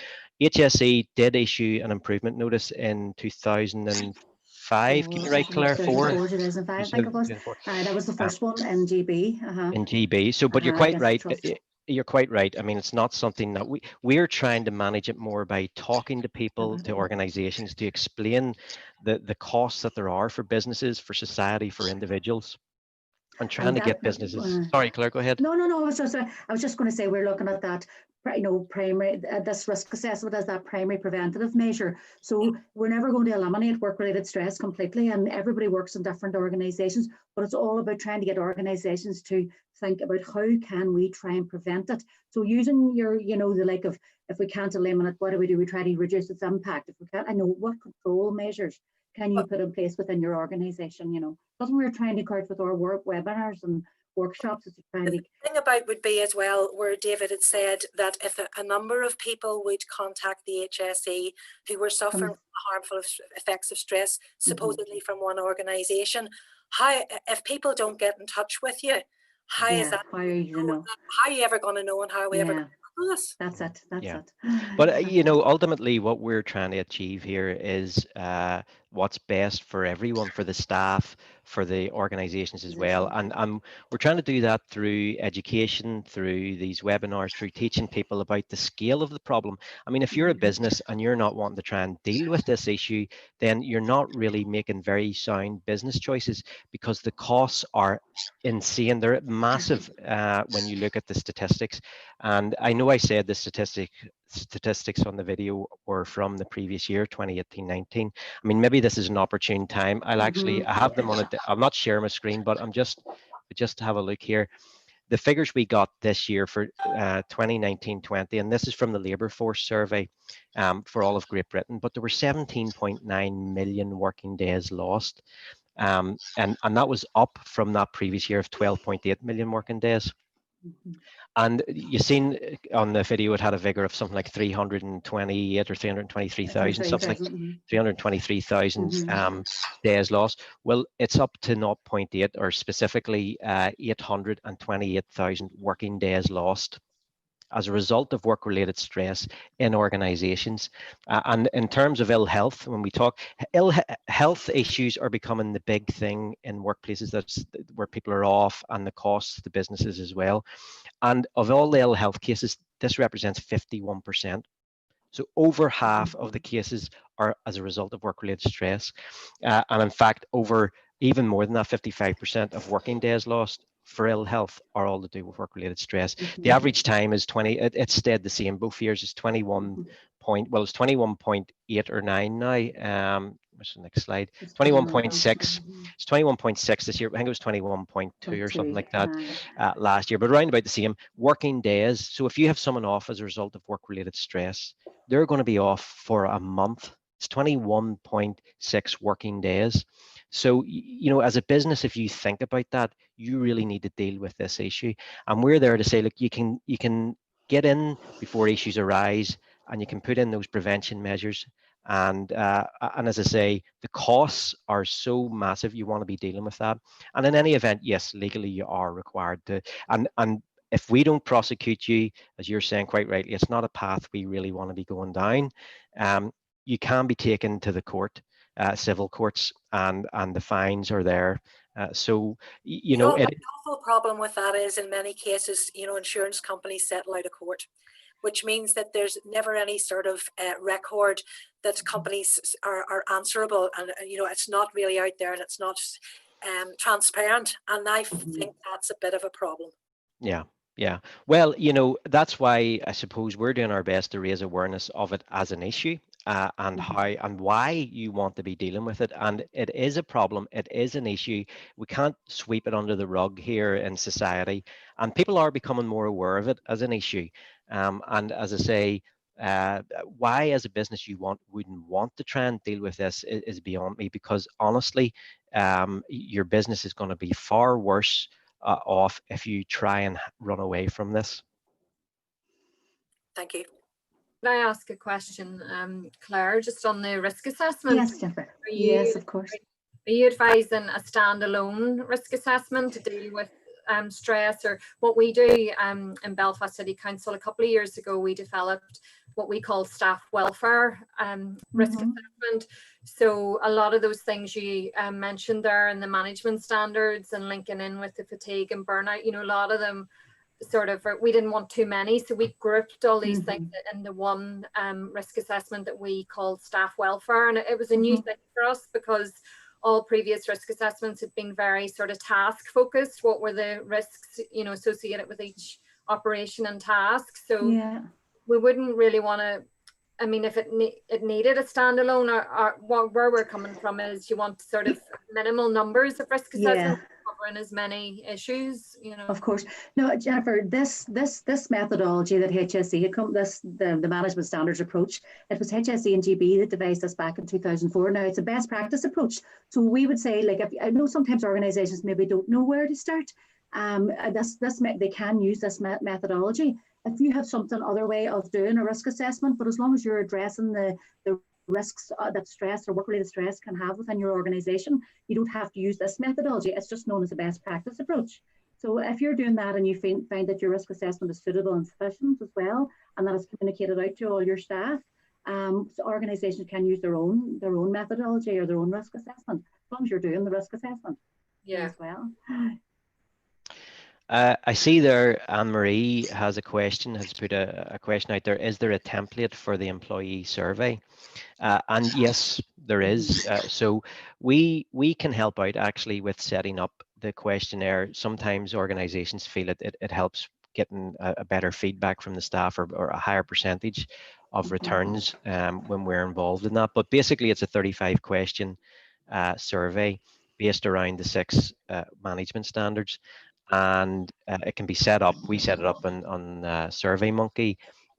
HSE did issue an improvement notice in 2005. Keep me right, Claire? 2005, I think it was. That was the first one in GB. In GB. So, but you're quite right. You're quite right. I mean, it's not something that we're trying to manage it more by talking to people, to organizations, to explain the costs that there are for businesses, for society, for individuals, and trying to get businesses. Sorry, Claire, go ahead. No. I was just going to say we're looking at that, primary, this risk assessment as that primary preventative measure. So we're never going to eliminate work-related stress completely, and everybody works in different organizations, but it's all about trying to get organizations to think about how can we try and prevent it. So using your, the like of, if we can't eliminate, what do? We try to reduce its impact. If we can't, what control measures can you put in place within your organization? That's what we're trying to encourage with our work webinars and workshops. Is to try and the thing about would be as well, where David had said that if a number of people would contact the HSE who were suffering from the harmful effects of stress, supposedly from one organisation, if people don't get in touch with you, how is that? How are you how are you ever going to know, and how are we ever going to That's it. That's Yeah. it. But you know, ultimately, what we're trying to achieve here is what's best for everyone, for the staff, for the organisations as well, and we're trying to do that through education, through these webinars, through teaching people about the scale of the problem. I mean, if you're a business and you're not wanting to try and deal with this issue, then you're not really making very sound business choices, because the costs are insane. They're massive when you look at the statistics. And I know I said the statistics on the video were from the previous year, 2018-19. I mean, maybe this is an opportune time. I have them on I'll not share my screen, but just to have a look here. The figures we got this year for 2019-20, and this is from the labour force survey for all of Great Britain, but there were 17.9 million working days lost. And that was up from that previous year of 12.8 million working days. And you've seen on the video, it had a figure of something like 328 or 323,000, something like 323,000 days lost. Well, it's up to 0.8, or specifically 828,000 working days lost as a result of work-related stress in organizations. And in terms of ill health, when we talk, health issues are becoming the big thing in workplaces. That's where people are off, and the costs to businesses as well. And of all the ill health cases, this represents 51%. So over half of the cases are as a result of work-related stress. And in fact, over even more than that, 55% of working days lost for ill health are all to do with work-related stress. The average time is 20, it's stayed the same both years. It's 21.8 or 9 now. What's the next slide? 21.6. It's 21.6 this year. I think it was 21.2 or something like that last year, but around about the same. Working days. So if you have someone off as a result of work-related stress, they're going to be off for a month. It's 21.6 working days. So, you know, as a business, if you think about that, you really need to deal with this issue. And we're there to say, look, you can get in before issues arise, and you can put in those prevention measures. And as I say, the costs are so massive, you want to be dealing with that. And in any event, yes, legally you are required to. And if we don't prosecute you, as you're saying quite rightly, it's not a path we really want to be going down. You can be taken to the court, civil courts, and the fines are there. So, you know, the awful problem with that is, in many cases, you know, insurance companies settle out of court, which means that there's never any sort of record that companies are answerable, and you know, it's not really out there, and it's not transparent, and I think that's a bit of a problem. Yeah. Yeah, well, you know, that's why I suppose we're doing our best to raise awareness of it as an issue, and how and why you want to be dealing with it. And it is a problem. It is an issue. We can't sweep it under the rug here in society. And people are becoming more aware of it as an issue. And as I say, why as a business you wouldn't want to try and deal with this is beyond me, because honestly, your business is going to be far worse off if you try and run away from this. Thank you. Can I ask a question, Claire, just on the risk assessment? Yes, Jennifer. Yes, of course. Are you advising a standalone risk assessment to deal with stress? Or what we do in Belfast City Council a couple of years ago, we developed what we call staff welfare risk assessment. So a lot of those things you mentioned there, and the management standards and linking in with the fatigue and burnout, you know, a lot of them sort of, we didn't want too many, so we grouped all these things in the one risk assessment that we called staff welfare. And it was a new thing for us, because all previous risk assessments had been very sort of task focused. What were the risks, you know, associated with each operation and task? So we wouldn't really want to, I mean, if it needed a standalone, or where we're coming from is you want sort of minimal numbers of risk assessments covering as many issues, you know. Of course. No, Jennifer, this methodology that HSE had come, the management standards approach, it was HSE and GB that devised this back in 2004. Now it's a best practice approach. So we would say, like, I know sometimes organisations maybe don't know where to start. They can use this methodology. If you have something other way of doing a risk assessment, but as long as you're addressing the risks that stress or work-related stress can have within your organisation, you don't have to use this methodology. It's just known as a best practice approach. So if you're doing that and you find that your risk assessment is suitable and sufficient as well, and that is communicated out to all your staff, so organisations can use their own methodology or their own risk assessment, as long as you're doing the risk assessment as well. I see there Anne-Marie has put a question out there. Is there a template for the employee survey? And yes, there is. So we can help out actually with setting up the questionnaire. Sometimes organizations feel it helps getting a better feedback from the staff or a higher percentage of returns when we're involved in that. But basically it's a 35 question survey based around the 6 management standards. And it can be set up. We set it up on SurveyMonkey,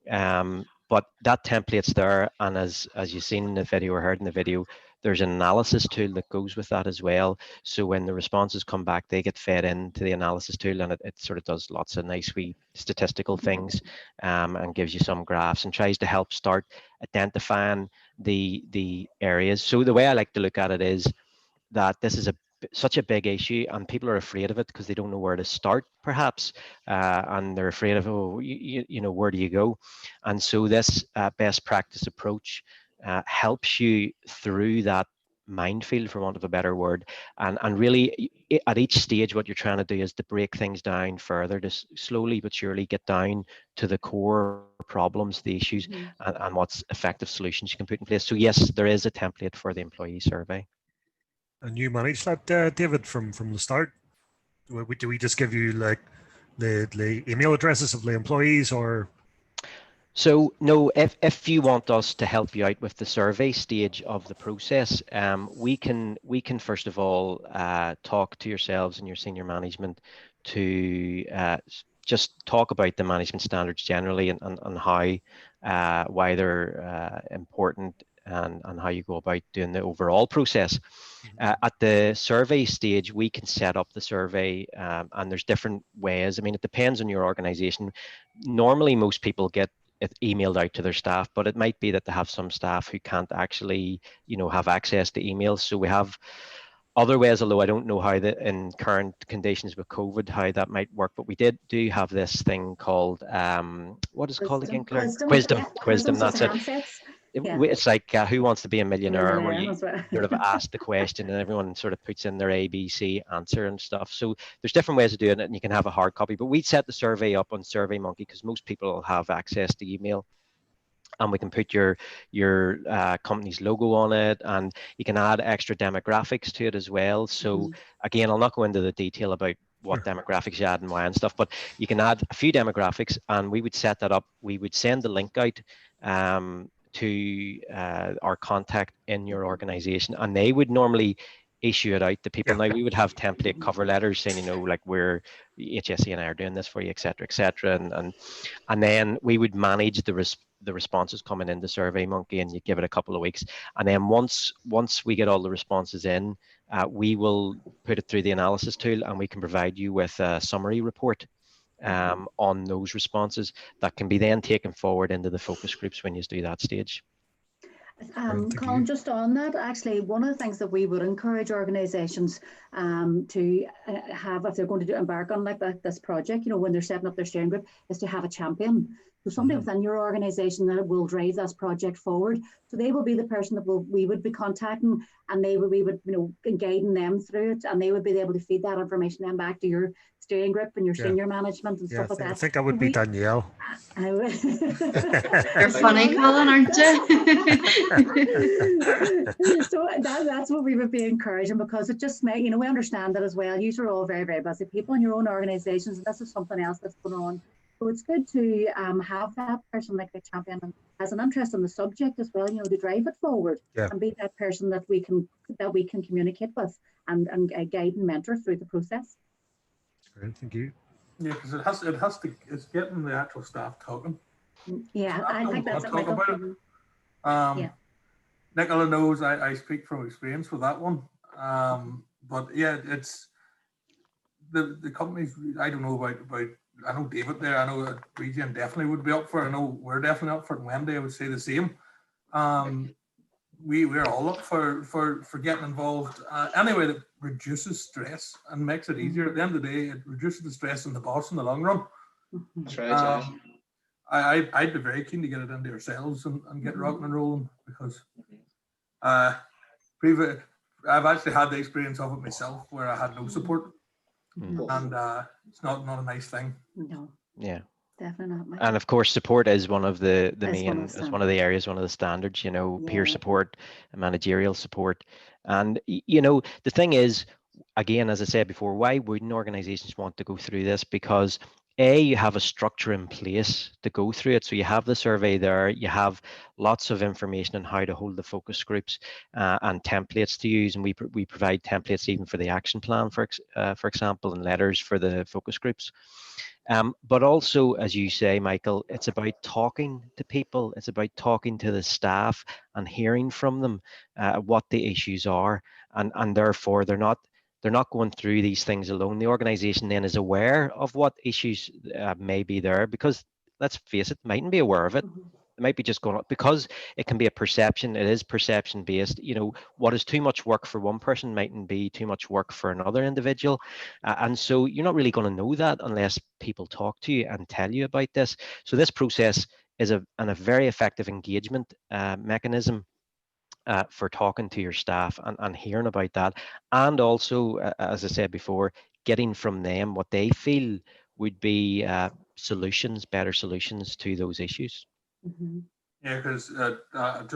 but that template's there. And as you've seen in the video or heard in the video, there's an analysis tool that goes with that as well. So when the responses come back, they get fed into the analysis tool, and it sort of does lots of nice wee statistical things, and gives you some graphs and tries to help start identifying the areas. So the way I like to look at it is that this is such a big issue, and people are afraid of it because they don't know where to start, perhaps, and they're afraid of, oh, you know, where do you go? And so this best practice approach helps you through that minefield, for want of a better word, and really at each stage what you're trying to do is to break things down further, to slowly but surely get down to the core problems, the issues, and what's effective solutions you can put in place. So yes, there is a template for the employee survey. And you manage that, David, from the start? Do we just give you like the email addresses of the employees, or? So no, if you want us to help you out with the survey stage of the process, we can first of all talk to yourselves and your senior management to just talk about the management standards generally and how why they're important, and how you go about doing the overall process. At the survey stage, we can set up the survey, and there's different ways. I mean, it depends on your organization. Normally, most people get it emailed out to their staff, but it might be that they have some staff who can't actually, you know, have access to emails. So we have other ways, although I don't know how in current conditions with COVID, how that might work, but we do have this thing called, what is it called again, Claire? Wisdom, that's it. It's like Who Wants to Be a Millionaire, where you sort of ask the question and everyone sort of puts in their ABC answer and stuff. So there's different ways of doing it, and you can have a hard copy, but we set the survey up on SurveyMonkey because most people have access to email. And we can put your company's logo on it, and you can add extra demographics to it as well. So again, I'll not go into the detail about what demographics you add and why and stuff, but you can add a few demographics, and we would set that up. We would send the link out to our contact in your organization, and they would normally issue it out to people. Now we would have template cover letters saying, you know, like, we're HSE and I are doing this for you, etc., etc., and then we would manage the responses coming into SurveyMonkey, and you give it a couple of weeks, and then once we get all the responses in, we will put it through the analysis tool, and we can provide you with a summary report on those responses that can be then taken forward into the focus groups when you do that stage. Colin, just on that, actually, one of the things that we would encourage organisations to have, if they're going to embark on like this project, you know, when they're setting up their steering group, is to have a champion. So somebody within your organisation that will drive this project forward. So they will be the person that we would be contacting, and we would, you know, guiding them through it, and they would be able to feed that information then back to your steering group and your senior management and stuff like that. I think that would be Danielle. You're funny, Colin, aren't you? So that's what we would be encouraging, because it just may, you know, we understand that as well. You are all very, very busy people in your own organisations, and this is something else that's going on. So it's good to have that person like a champion and has an interest in the subject as well, you know, to drive it forward and be that person that we can communicate with and guide and mentor through the process. Great, thank you. Yeah, because it's getting the actual staff talking. Yeah, I think that's it, Michael. Nicola knows I speak from experience with that one. But yeah, it's the companies. I don't know about. I know David there. I know Region definitely would be up for it. I know we're definitely up for it. And Wendy, I would say the same. we're all up for getting involved anyway that reduces stress and makes it easier. At the end of the day, it reduces the stress on the boss in the long run. That's right. I'd be very keen to get it into yourselves and get rocking and rolling, because I've actually had the experience of it myself where I had no support, and it's not a nice thing. No. Yeah. Definitely not. And of course, support is one of the Is main, one of the is one of the areas, one of the standards, peer Yeah. support, managerial support. And, the thing is, again, as I said before, why wouldn't organizations want to go through this? Because you have a structure in place to go through it. So you have the survey there, you have lots of information on how to hold the focus groups and templates to use. And we provide templates even for the action plan, for example, and letters for the focus groups. But also, as you say, Michael, it's about talking to people. It's about talking to the staff and hearing from them what the issues are, and therefore they're not going through these things alone. The organization then is aware of what issues may be there, because let's face it, mightn't be aware of it. It might be just going up because it can be a perception. It is perception based. What is too much work for one person mightn't be too much work for another individual. And so you're not really going to know that unless people talk to you and tell you about this. So this process is a very effective engagement mechanism for talking to your staff and hearing about that. And also, as I said before, getting from them what they feel would be better solutions to those issues. Yeah, because I'll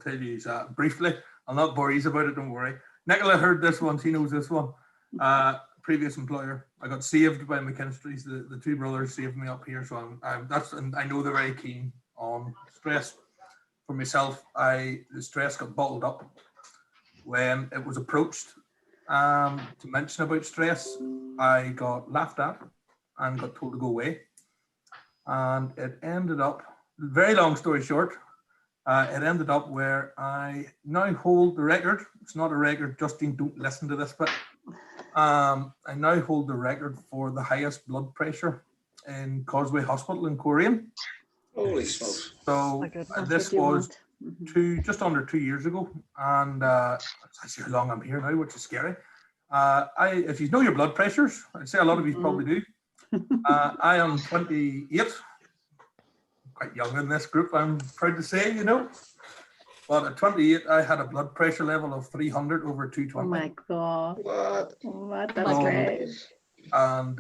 tell you briefly. I'll not bore you about it. Don't worry. Nicola heard this one. She knows this one. Previous employer. I got saved by McKinstry's. The two brothers saved me up here, so and I know they're very keen on stress. For myself, the stress got bottled up when it was approached to mention about stress. I got laughed at and got told to go away, and it ended up. Very long story short, it ended up where I now hold the record. It's not a record, Justine, don't listen to this, but I now hold the record for the highest blood pressure in Causeway Hospital in Korean. Holy smokes. So this was just under 2 years ago, and that's actually how long I'm here now, which is scary. If you know your blood pressures, I'd say a lot of you probably do. I am 28. Quite young in this group, I'm proud to say, But at 28, I had a blood pressure level of 300 over 220. Oh my God. What? That's great. And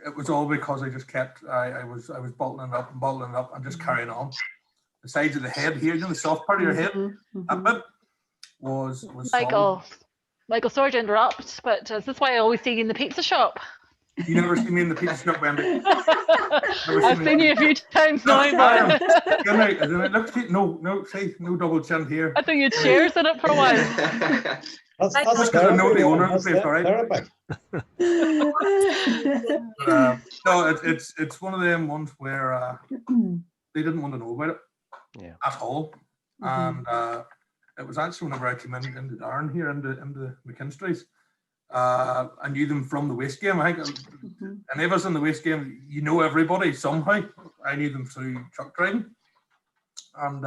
it was all because I just kept, I was bottling it up and just carrying on. The sides of the head here, the soft part of your head, that bit was Michael, sorry to interrupt, but is this why I always see you in the pizza shop? You never see me in the pizza shop, Wendy. I've seen you a few times now, but no double chin here. I think you had chairs in it for a while. That's because I know the owner of the place, all right? No, it's one of them ones where they didn't want to know about it at all, and it was actually whenever I came into Darren here into McKinstry's. I knew them from the waste game. I think any of us in the waste game, you know everybody somehow. I knew them through truck driving, and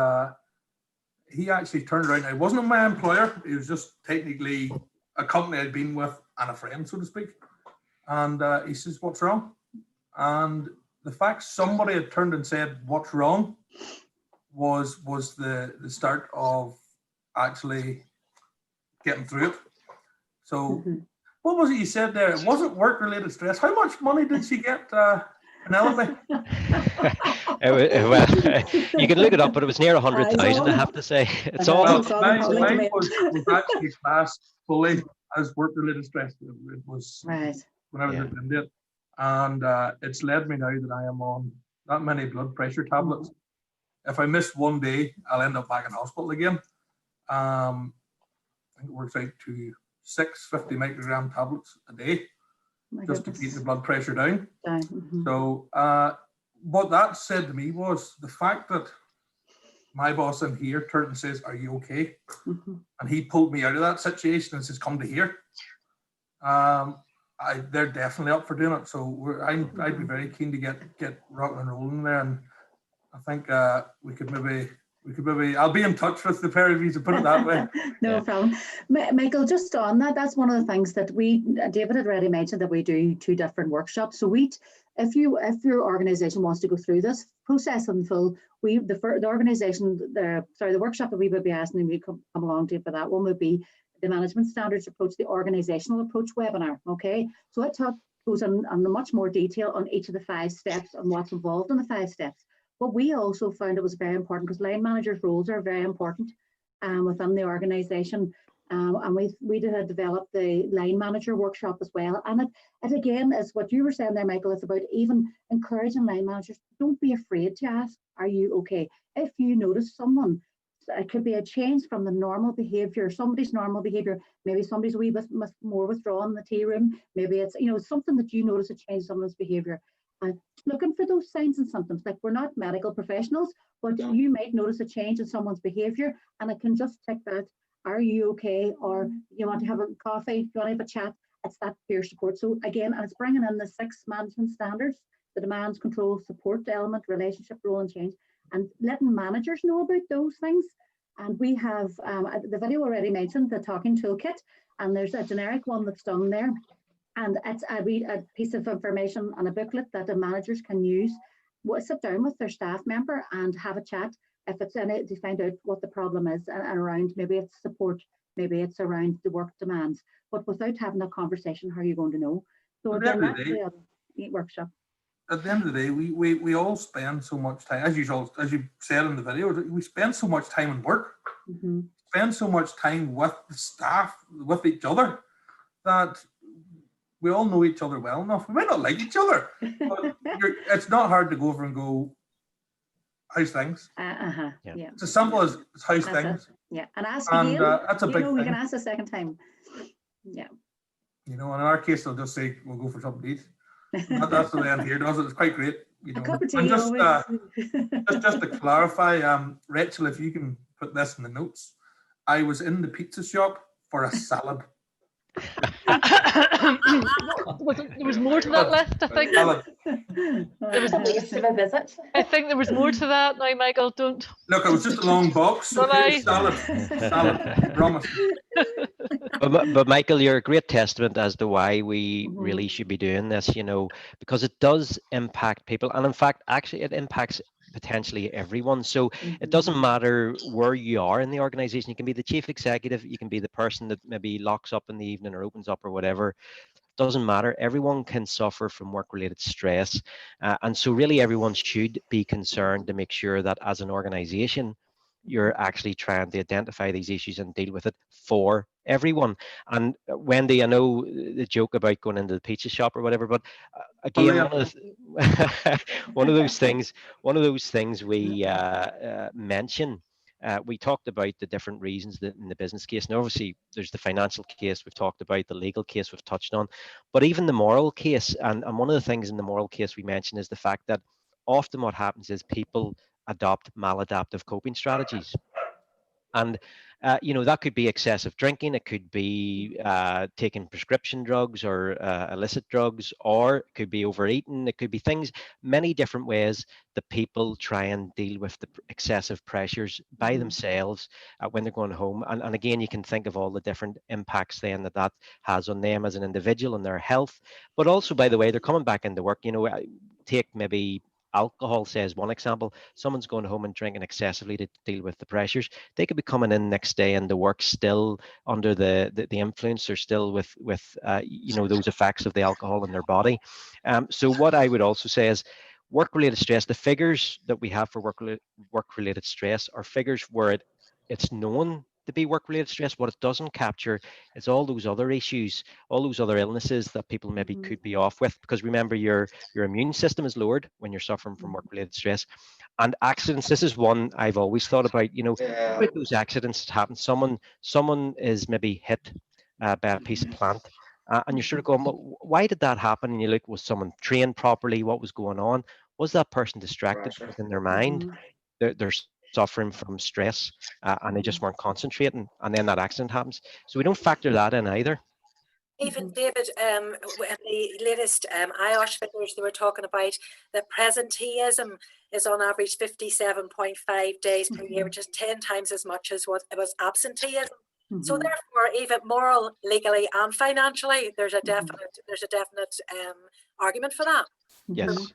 he actually turned around. It wasn't my employer. It was just technically a company I'd been with and a friend, so to speak. And he says, "What's wrong?" And the fact somebody had turned and said, "What's wrong?" was the start of actually getting through it. So. What was it you said there? It wasn't work-related stress. How much money did she get, Penelope? Well, you can look it up, but it was near 100,000, I have to say. It's all. Mine was actually classed fully as work-related stress. It was when I was at India, and it's led me now that I am on that many blood pressure tablets. If I miss one day, I'll end up back in hospital again. I think it works out to 650 microgram tablets a day just to keep the blood pressure down. So what that said to me was the fact that my boss in here turned and says, "Are you okay?" And he pulled me out of that situation and says, "Come to here." They're definitely up for doing it. So I'd be very keen to get rocking and rolling there, and I think we could maybe we could maybe, I'll be in touch with the pair of you to put it that way. No problem. Michael, just on that, that's one of the things that David had already mentioned, that we do 2 different workshops. So if your organisation wants to go through this process in full, the workshop that we would be asking you to come along to for that one would be the management standards approach, the organisational approach webinar. Okay, so it goes on much more detail on each of the 5 steps and what's involved in the 5 steps. But we also found it was very important, because line managers' roles are very important within the organisation. And we had developed the line manager workshop as well. And it again is what you were saying there, Michael. It's about even encouraging line managers. Don't be afraid to ask, are you okay? If you notice someone, it could be a change from the normal behaviour, somebody's normal behaviour. Maybe somebody's a wee bit more withdrawn in the tea room. Maybe it's something that you notice a change in someone's behaviour. And looking for those signs and symptoms. Like, we're not medical professionals, but you might notice a change in someone's behaviour, and it can just tick that. Are you okay? Or you want to have a coffee? Do you want to have a chat? It's that peer support. So again, it's bringing in the 6 management standards: the demands, control, support element, relationship, role and change, and letting managers know about those things. And we have the video already mentioned the talking toolkit, and there's a generic one that's done there. And it's a piece of information and a booklet that the managers can use. Sit down with their staff member and have a chat if it's in it, to find out what the problem is, and around, maybe it's support, maybe it's around the work demands. But without having a conversation, how are you going to know? So again, that's the other workshop. At the end of the day, we all spend so much time, as you said in the video, we spend so much time in work, spend so much time with the staff, with each other, that we all know each other well enough. We might not like each other, but it's not hard to go over and go, how's things? Yeah. It's as simple as how's things. Yeah, and ask again. That's a big thing. We can ask a second time. Yeah. In our case, they'll just say, we'll go for something to eat. That's the way I'm here does it. It's quite great. A cup of tea, and just to clarify, Rachel, if you can put this in the notes, I was in the pizza shop for a salad. There was more to that list, I think. There was a waste of a visit. I think there was more to that. Now, Michael, don't. Look, it was just a long box. Okay, salad, promise. But Michael, you're a great testament as to why we really should be doing this, because it does impact people. And in fact, actually, it impacts potentially everyone. So it doesn't matter where you are in the organization. You can be the chief executive, you can be the person that maybe locks up in the evening or opens up or whatever. Doesn't matter. Everyone can suffer from work-related stress. And so really everyone should be concerned to make sure that as an organization, you're actually trying to identify these issues and deal with it for everyone. And Wendy, I know the joke about going into the pizza shop or whatever, but again, one of those things we mention. We talked about the different reasons that in the business case, and obviously there's the financial case we've talked about, the legal case we've touched on, but even the moral case. And one of the things in the moral case we mentioned is the fact that often what happens is people adopt maladaptive coping strategies. And, that could be excessive drinking. It could be taking prescription drugs or illicit drugs, or it could be overeating. It could be things, many different ways that people try and deal with the excessive pressures by themselves when they're going home. And again, you can think of all the different impacts then that has on them as an individual and their health. But also, by the way, they're coming back into work. Take maybe alcohol, says one example. Someone's going home and drinking excessively to deal with the pressures. They could be coming in next day and the work still under the influence, or still with those effects of the alcohol in their body. So what I would also say is work-related stress, the figures that we have for work-related stress are figures where it's known to be work-related stress. What it doesn't capture is all those other issues, all those other illnesses that people maybe could be off with, because remember, your immune system is lowered when you're suffering from work-related stress. And accidents, this is one I've always thought about, about those accidents that happen. Someone is maybe hit by a piece of plant, and you're sort of going, well, why did that happen? And you look, was someone trained properly? What was going on? Was that person distracted within their mind? They're suffering from stress, and they just weren't concentrating, and then that accident happens. So we don't factor that in either. Even David, in the latest IOSH figures, they were talking about that presenteeism is on average 57.5 days per year, which is 10 times as much as what it was absenteeism. So therefore, even moral, legally, and financially, there's a definite argument for that. Yes.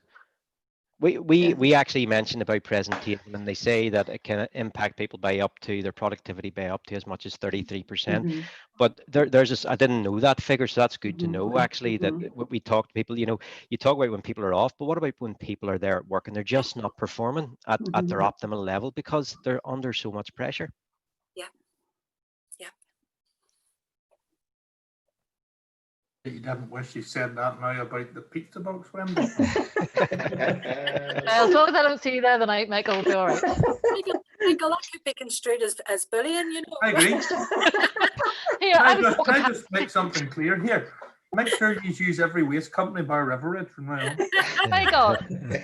We actually mentioned about presenteeism, and they say that it can impact people by up to their productivity by up to as much as 33%. But there's this, I didn't know that figure, so that's good to know actually, that we talk to people, you know, you talk about when people are off, but what about when people are there at work and they're just not performing at their optimal level because they're under so much pressure? Yeah. You didn't wish you said that now about the pizza box, Wendy. As long as I don't see you there the night, Michael will be all right. Michael, that could be construed as bullying, you know. I agree. Here, Can I just make something clear here? Make sure you use every waste company bar River Ridge from now on. Michael,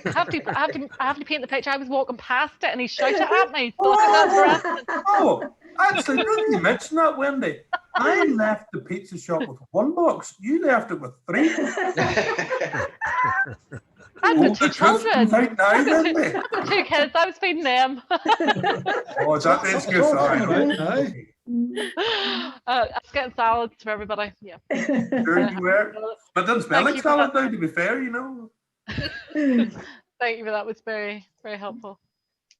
I have to paint the picture. I was walking past it and he shouted at me. So I think that's harassment. Oh, actually, didn't you mention that, Wendy? I left the pizza shop with 1 box. You left it with 3. I've got 2 children. I've got 2 kids. I was feeding them. Oh, is that the excuse? Sorry, right? I was getting salads for everybody. Yeah. Sure you were. But then smell like salad now, to be fair, you know. Thank you for that. It was very, very helpful. I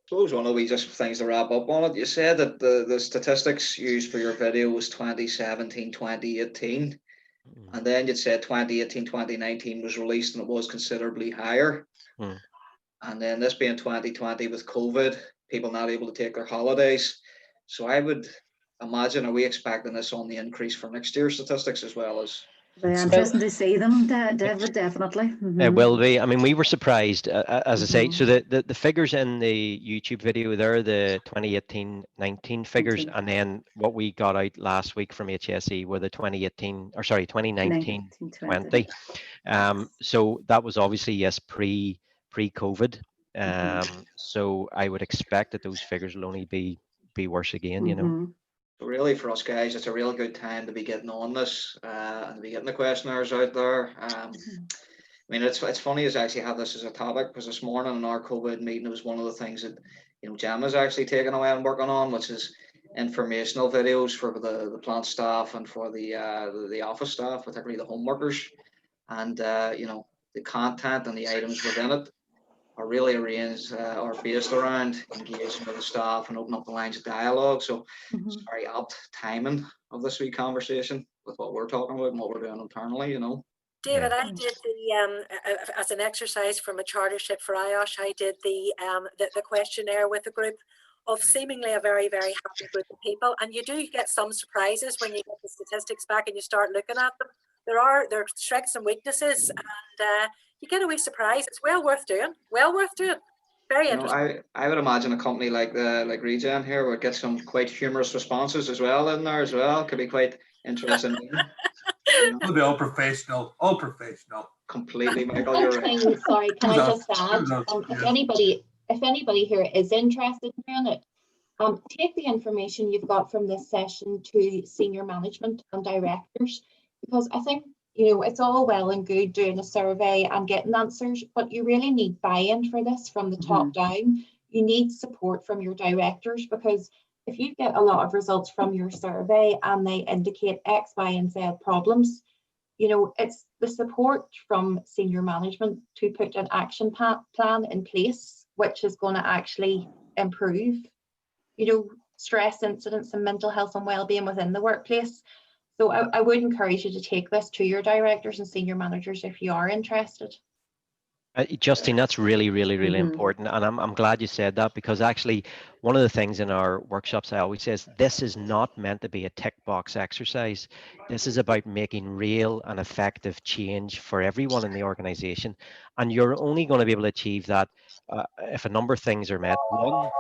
suppose one of the just things to wrap up on it, you said that the statistics used for your video was 2017, 2018. And then you'd said 2018, 2019 was released and it was considerably higher. And then this being 2020 with COVID, people not able to take their holidays. So I would imagine, are we expecting this on the increase for next year's statistics as well as? Very interesting to see them, David, definitely. It will be. I mean, we were surprised, as I say. So the figures in the YouTube video, they're the 2018-19 figures, and then what we got out last week from HSE were the 2019-20. So that was obviously, yes, pre-COVID. So I would expect that those figures will only be worse again, you know. Really, for us guys, it's a real good time to be getting on this and to be getting the questionnaires out there. I mean, it's funny as I actually have this as a topic, because this morning in our COVID meeting, it was one of the things that, you know, Gemma's actually taken away and working on, which is informational videos for the plant staff and for the office staff, particularly the home workers, and you know, the content and the items within it are really arranged or based around engaging with the staff and opening up the lines of dialogue. So it's very apt timing of this wee conversation with what we're talking about and what we're doing internally, you know. David, I did the as an exercise from a chartership for IOSH, I did the questionnaire with a group of seemingly a very, very happy group of people, and you do get some surprises when you get the statistics back and you start looking at them. There are strengths and weaknesses, and you get a wee surprise. It's well worth doing. Very interesting. I would imagine a company like Regen here would get some quite humorous responses as well in there as well. Could be quite interesting. It'll be all professional. Completely, Michael. You're right. Sorry, can I just add? If anybody here is interested in it, take the information you've got from this session to senior management and directors, because I think, you know, it's all well and good doing a survey and getting answers, but you really need buy-in for this from the top down. You need support from your directors, because if you get a lot of results from your survey and they indicate X, Y, and Z problems, you know, it's the support from senior management to put an action plan in place, which is going to actually improve, you know, stress incidents and mental health and well-being within the workplace. So I would encourage you to take this to your directors and senior managers if you are interested. Justine, that's really, really, really important, and I'm glad you said that, because actually one of the things in our workshops I always say is this is not meant to be a tick box exercise. This is about making real and effective change for everyone in the organization, and you're only going to be able to achieve that if a number of things are met. One,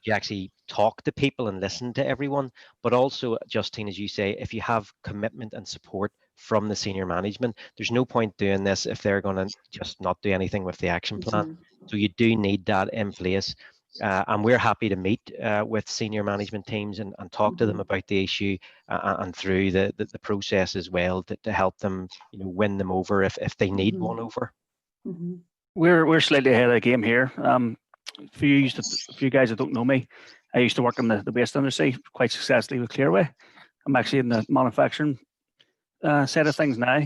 you actually talk to people and listen to everyone, but also, Justine, as you say, if you have commitment and support from the senior management, there's no point doing this if they're going to just not do anything with the action plan. So you do need that in place. and we're happy to meet with senior management teams and talk to them about the issue and through the process as well to help them, win them over if they need one over. We're slightly ahead of the game here. For you guys that don't know me, I used to work in the waste industry quite successfully with Clearway. I'm actually in the manufacturing side of things now.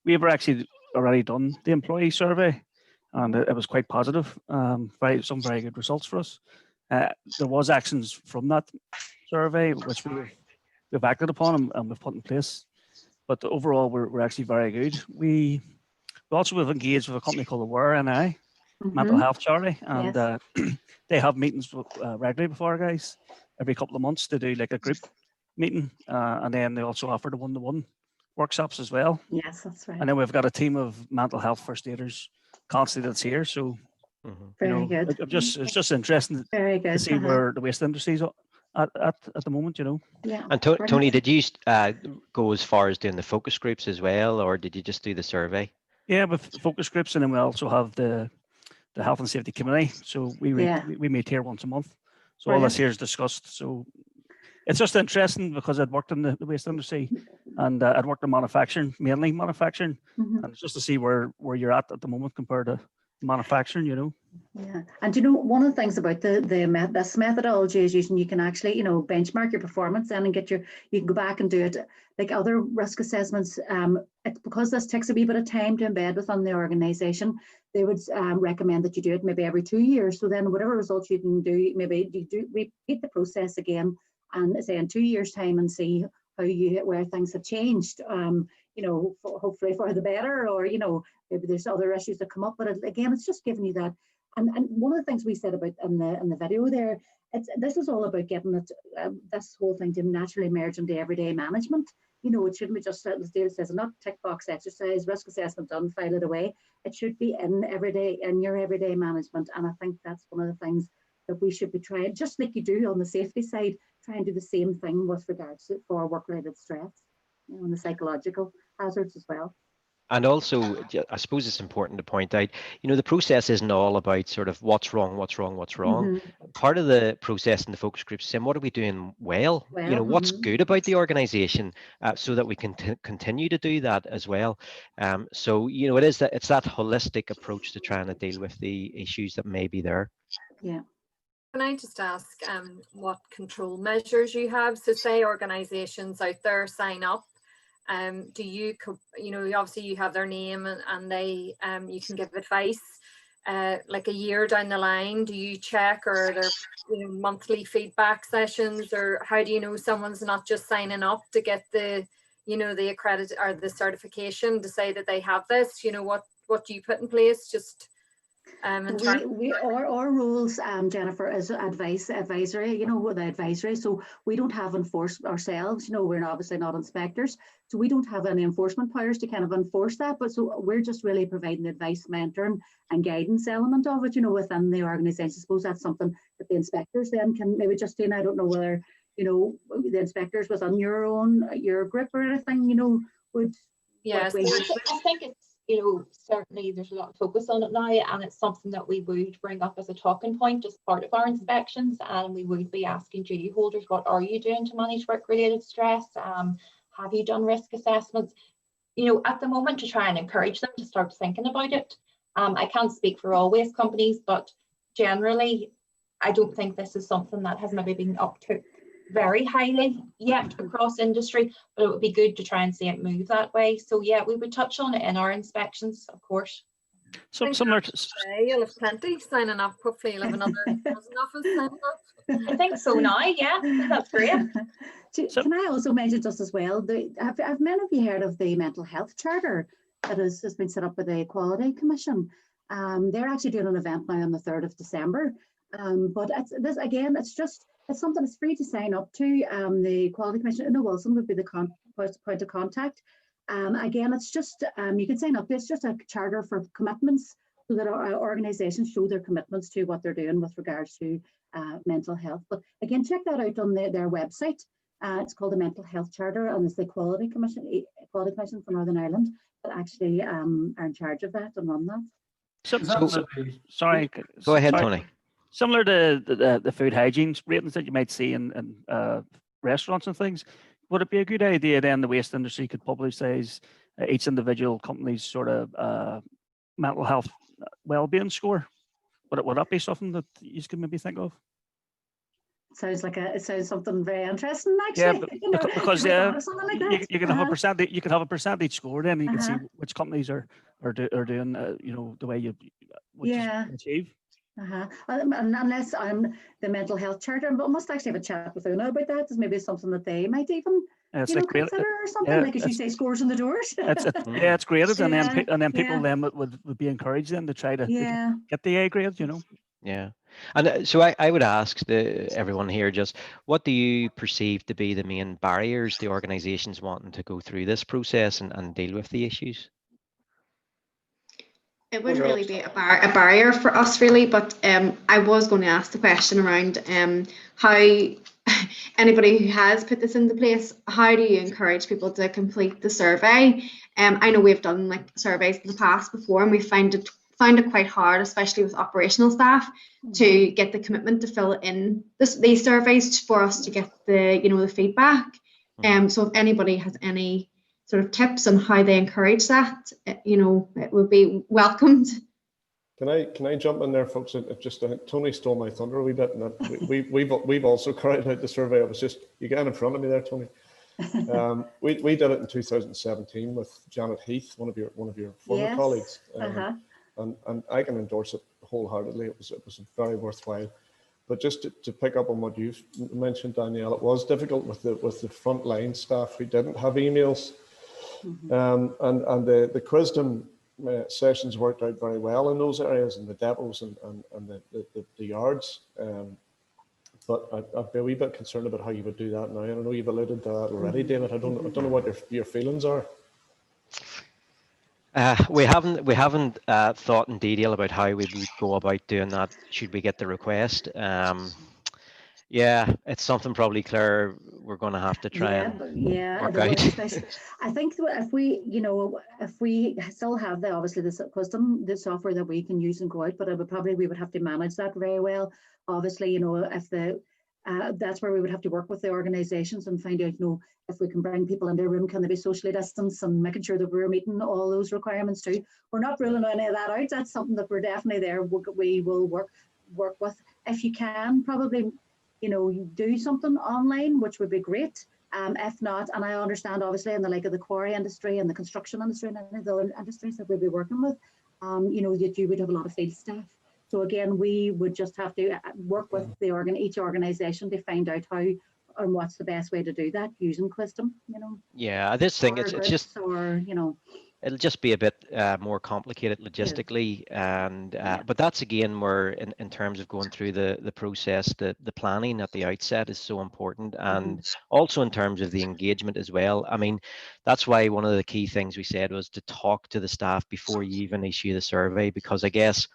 We've actually already done the employee survey, and it was quite positive. Some very good results for us. There was actions from that survey which we've acted upon and we've put in place. But overall, we're actually very good. We also have engaged with a company called Aware NI, mental health charity, and they have meetings regularly with our guys every couple of months to do like a group meeting, and then they also offer the one-to-one workshops as well. Yes, that's right. And then we've got a team of mental health first aiders constantly that's here. So, Very good. It's just interesting to see where the waste industry is at the moment. Yeah. And Tony, did you go as far as doing the focus groups as well, or did you just do the survey? Yeah, with focus groups, and then we also have the health and safety committee. So we meet here once a month. So all this here is discussed. So it's just interesting because I'd worked in the waste industry and I'd worked in manufacturing, mainly manufacturing, and it's just to see where you're at the moment compared to manufacturing. Yeah, and one of the things about this methodology is you can actually benchmark your performance and you can go back and do it like other risk assessments. It's because this takes a wee bit of time to embed within the organisation. They would recommend that you do it maybe every 2 years. So then whatever results you can do, maybe you do repeat the process again, and say in 2 years' time and see where things have changed. Hopefully for the better, or maybe there's other issues that come up. But again, it's just giving you that. And one of the things we said about in the video there, this is all about getting it, this whole thing to naturally merge into everyday management. It shouldn't be just, as David says, not tick box exercise, risk assessment done, file it away. It should be in your everyday management. And I think that's one of the things that we should be trying, just like you do on the safety side, try and do the same thing with regards to for work-related stress, and the psychological hazards as well. And also, I suppose it's important to point out, the process isn't all about sort of what's wrong. Part of the process in the focus groups is saying, what are we doing well? What's good about the organisation, so that we can continue to do that as well. So, it's that holistic approach to trying to deal with the issues that may be there. Yeah. Can I just ask what control measures you have? So say organisations out there sign up. Do you, obviously you have their name and they, you can give advice, like a year down the line, do you check, or are there monthly feedback sessions, or how do you know someone's not just signing up to get the, the accredit or the certification to say that they have this? What do you put in place? Just our rules, Jennifer, is advisory, with the advisory. So we don't have enforced ourselves, we're obviously not inspectors. So we don't have any enforcement powers to kind of enforce that. But so we're just really providing advice, mentoring and guidance element of it, within the organisation. I suppose that's something that the inspectors then can maybe just do. And I don't know whether, the inspectors within your group or anything, would. Yes, I think it's, certainly there's a lot of focus on it now, and it's something that we would bring up as a talking point as part of our inspections, and we would be asking duty holders, what are you doing to manage work-related stress? Have you done risk assessments? At the moment, to try and encourage them to start thinking about it. I can't speak for all waste companies, but generally, I don't think this is something that has maybe been up to very highly yet across industry, but it would be good to try and see it move that way. So yeah, we would touch on it in our inspections, of course. So similar to you'll have plenty signing up. Hopefully you'll have another dozen of us signing up. I think so now, yeah, that's great. Can I also mention just as well, have many of you heard of the Mental Health Charter that has been set up by the Equality Commission? They're actually doing an event now on the 3rd of December. But it's something that's free to sign up to. The Equality Commission, Inna Wilson would be the point of contact. Again, it's just, you can sign up. It's just a charter for commitments so that our organisations show their commitments to what they're doing with regards to mental health. But again, check that out on their website. It's called the Mental Health Charter, and it's the Equality Commission for Northern Ireland that actually are in charge of that and run that. Sorry. Go ahead, Tony. Similar to the food hygiene ratings that you might see in restaurants and things, would it be a good idea then the waste industry could publicise each individual company's sort of mental health well-being score? Would that be something that you could maybe think of? It sounds something very interesting, actually. Yeah, because like you can have a percentage. You can have a percentage score, then you can see which companies are doing the way you achieve. Unless I'm the mental health charter, but I must actually have a chat with Una about that. There's maybe something that they might even consider or something, like as you say, scores in the doors. It's graded, and then people then would be encouraged then to try to get the A grade, Yeah, and so I would ask everyone here, just what do you perceive to be the main barriers to organisations wanting to go through this process and deal with the issues? It wouldn't really be a barrier for us, really, but I was going to ask the question around how anybody who has put this into place, how do you encourage people to complete the survey? I know we've done like surveys in the past before, and we found it quite hard, especially with operational staff, to get the commitment to fill in these surveys for us to get the feedback. So if anybody has any sort of tips on how they encourage that, it would be welcomed. Can I jump in there, folks? Tony stole my thunder a wee bit, and we've also carried out the survey. You get in front of me there, Tony. We did it in 2017 with Janet Heath, one of your former colleagues, and I can endorse it wholeheartedly. It was very worthwhile. But just to pick up on what you've mentioned, Danielle, it was difficult with the frontline staff who didn't have emails. And the Quizdom sessions worked out very well in those areas, in the depots and the yards. But I'd be a wee bit concerned about how you would do that now. I know you've alluded to that already, David. I don't know what your feelings are. We haven't thought in detail about how we would go about doing that should we get the request. Yeah, it's something probably, Claire, we're going to have to try and work out. I think if we still have obviously the software that we can use and go out, but we would have to manage that very well. Obviously, if that's where we would have to work with the organisations and find out, if we can bring people in their room, can they be socially distanced, and making sure that we're meeting all those requirements too. We're not ruling any of that out. That's something that we're definitely there. We will work with. If you can, probably, do something online, which would be great. If not, and I understand obviously in the quarry industry and the construction industry and any of the other industries that we'll be working with, that you would have a lot of field staff. So again, we would just have to work with each organisation to find out how and what's the best way to do that using Quizdom. Yeah, this thing it's just it'll just be a bit more complicated logistically, and but that's again where in terms of going through the process, the planning at the outset is so important, and also in terms of the engagement as well. I mean, that's why one of the key things we said was to talk to the staff before you even issue the survey, because I guess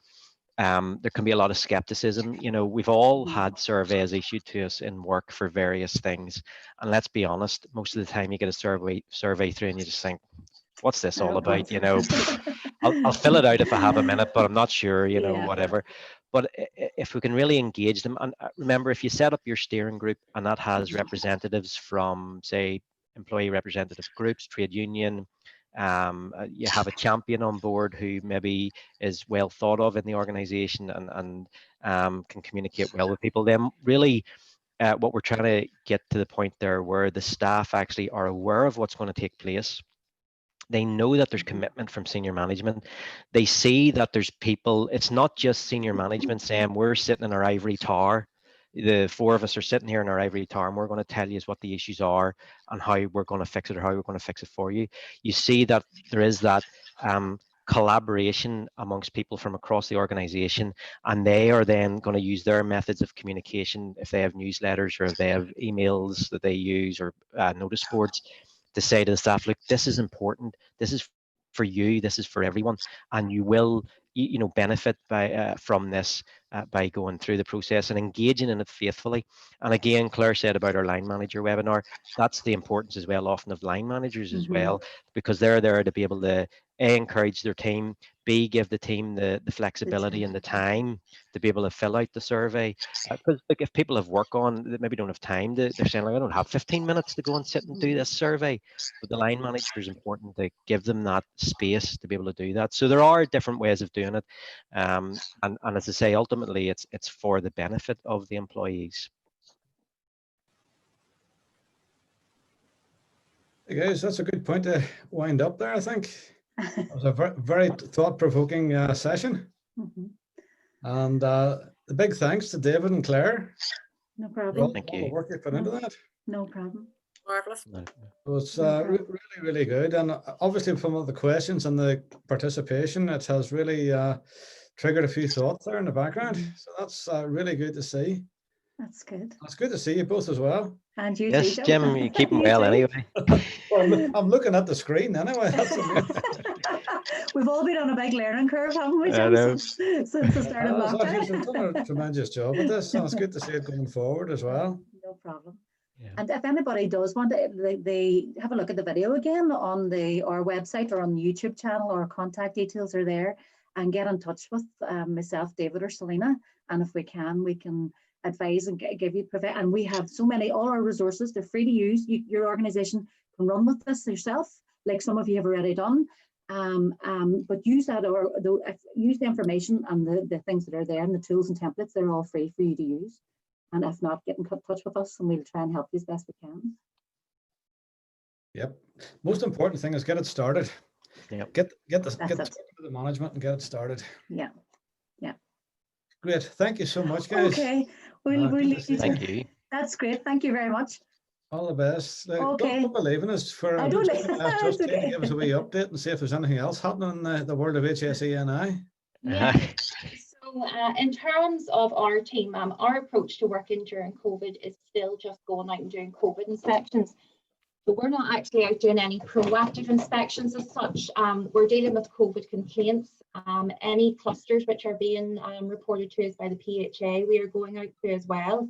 there can be a lot of skepticism. We've all had surveys issued to us in work for various things, and let's be honest, most of the time you get a survey through and you just think, what's this all about? I'll fill it out if I have a minute, but I'm not sure, whatever. But if we can really engage them, and remember, if you set up your steering group and that has representatives from, say, employee representative groups, trade union, you have a champion on board who maybe is well thought of in the organization and can communicate well with people, then really what we're trying to get to the point there where the staff actually are aware of what's going to take place. They know that there's commitment from senior management. They see that there's people. It's not just senior management saying we're sitting in our ivory tower. The four of us are sitting here in our ivory tower and we're going to tell you what the issues are and how we're going to fix it or how we're going to fix it for you. You see that there is that collaboration amongst people from across the organization, and they are then going to use their methods of communication, if they have newsletters or if they have emails that they use or notice boards, to say to the staff, look, this is important, this is for you, this is for everyone, and you will benefit from this by going through the process and engaging in it faithfully. And again, Claire said about our line manager webinar, that's the importance as well often of line managers as well, because they're there to be able to A, encourage their team, B, give the team the flexibility and the time to be able to fill out the survey. Because like, if people have work on that maybe don't have time, they're saying, like, I don't have 15 minutes to go and sit and do this survey. But the line manager is important to give them that space to be able to do that. So there are different ways of doing it. And as I say, ultimately, it's for the benefit of the employees. Hey guys, that's a good point to wind up there, I think. It was a very thought-provoking session. And the big thanks to David and Claire. No problem. Thank all the you. work you put into that. No problem. Marvelous. So it's really good. And obviously from all the questions and the participation, it has really triggered a few thoughts there in the background. So that's really good to see. That's good. It's good to see you both as well. And you Yes, too, Jim, you keep them well anyway. Well, I'm looking at the screen anyway. That's We've all been on a big learning curve, haven't we, I Jim, know. since the start of You've lockdown? done a tremendous job with this, and it's good to see it going forward as well. No problem. And if anybody does want to, they have a look at the video again on our website or on the YouTube channel. Our contact details are there, and get in touch with myself, David, or Selena. And if we can advise and give you, and we have so many, all our resources, they're free to use. Your organization can run with this yourself, like some of you have already done. But use that, or use the information and the things that are there, and the tools and templates, they're all free for you to use. And if not, get in touch with us and we'll try and help you as best we can. Yep. Most important thing is get it started. Yep. Get to the management and get it started. Yeah. Yeah. Great. Thank you so much, guys. Okay. We'll Thank you. That's great. Thank you very much. All the best. Okay. Don't believe in us for I don't just okay. to give us a wee update and see if there's anything else happening in the world of HSE&I. Yeah. So in terms of our team, our approach to working during COVID is still just going out and doing COVID inspections. So we're not actually out doing any proactive inspections as such. We're dealing with COVID complaints. Any clusters which are being reported to us by the PHA, we are going out to as well.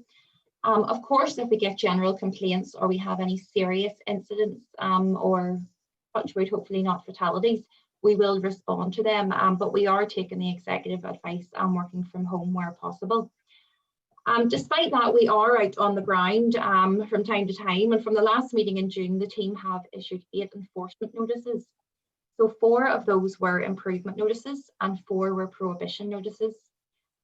Of course, if we get general complaints or we have any serious incidents or touch wood, hopefully not fatalities, we will respond to them, but we are taking the executive advice and working from home where possible. Despite that, we are out on the ground from time to time, and from the last meeting in June, the team have issued 8 enforcement notices. So 4 of those were improvement notices and 4 were prohibition notices.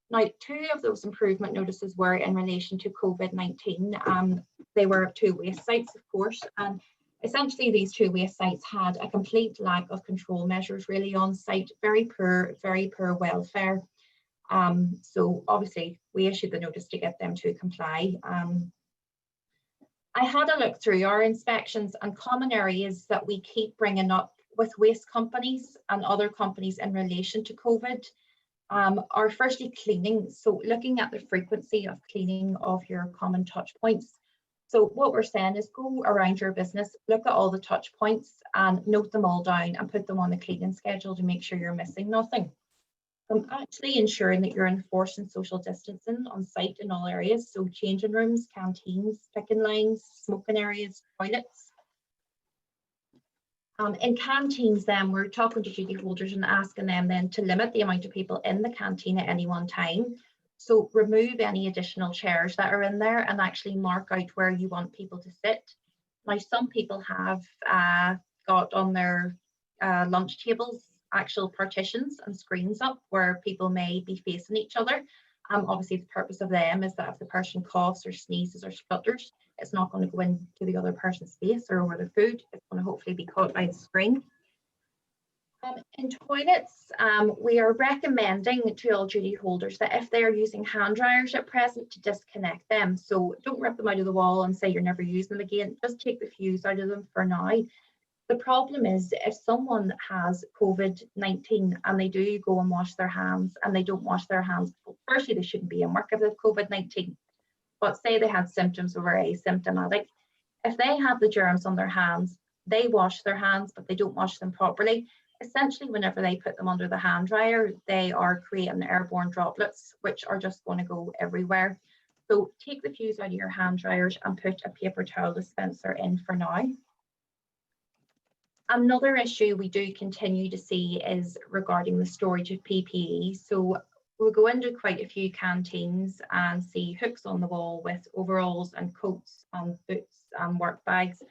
Now, 2 of those improvement notices were in relation to COVID-19. They were 2 waste sites, of course, and essentially these 2 waste sites had a complete lack of control measures really on site, very poor welfare. So obviously we issued the notice to get them to comply. I had a look through our inspections, and common areas that we keep bringing up with waste companies and other companies in relation to COVID are firstly cleaning. So looking at the frequency of cleaning of your common touch points. So what we're saying is go around your business, look at all the touch points and note them all down and put them on the cleaning schedule to make sure you're missing nothing. Actually ensuring that you're enforcing social distancing on site in all areas. So changing rooms, canteens, picking lines, smoking areas, toilets. In canteens then, we're talking to duty holders and asking them then to limit the amount of people in the canteen at any one time. So remove any additional chairs that are in there and actually mark out where you want people to sit. Now, some people have got on their lunch tables actual partitions and screens up where people may be facing each other. Obviously, the purpose of them is that if the person coughs or sneezes or splutters, it's not going to go into the other person's face or over the food. It's going to hopefully be caught by the screen. In toilets, we are recommending to all duty holders that if they are using hand dryers at present, to disconnect them. So don't rip them out of the wall and say you're never using them again. Just take the fuse out of them for now. The problem is if someone has COVID-19 and they do go and wash their hands and they don't wash their hands, well, firstly, they shouldn't be in work if they have COVID-19. But say they had symptoms or were asymptomatic. If they have the germs on their hands, they wash their hands, but they don't wash them properly. Essentially, whenever they put them under the hand dryer, they are creating airborne droplets, which are just going to go everywhere. So take the fuse out of your hand dryers and put a paper towel dispenser in for now. Another issue we do continue to see is regarding the storage of PPE. So we'll go into quite a few canteens and see hooks on the wall with overalls and coats and boots and work bags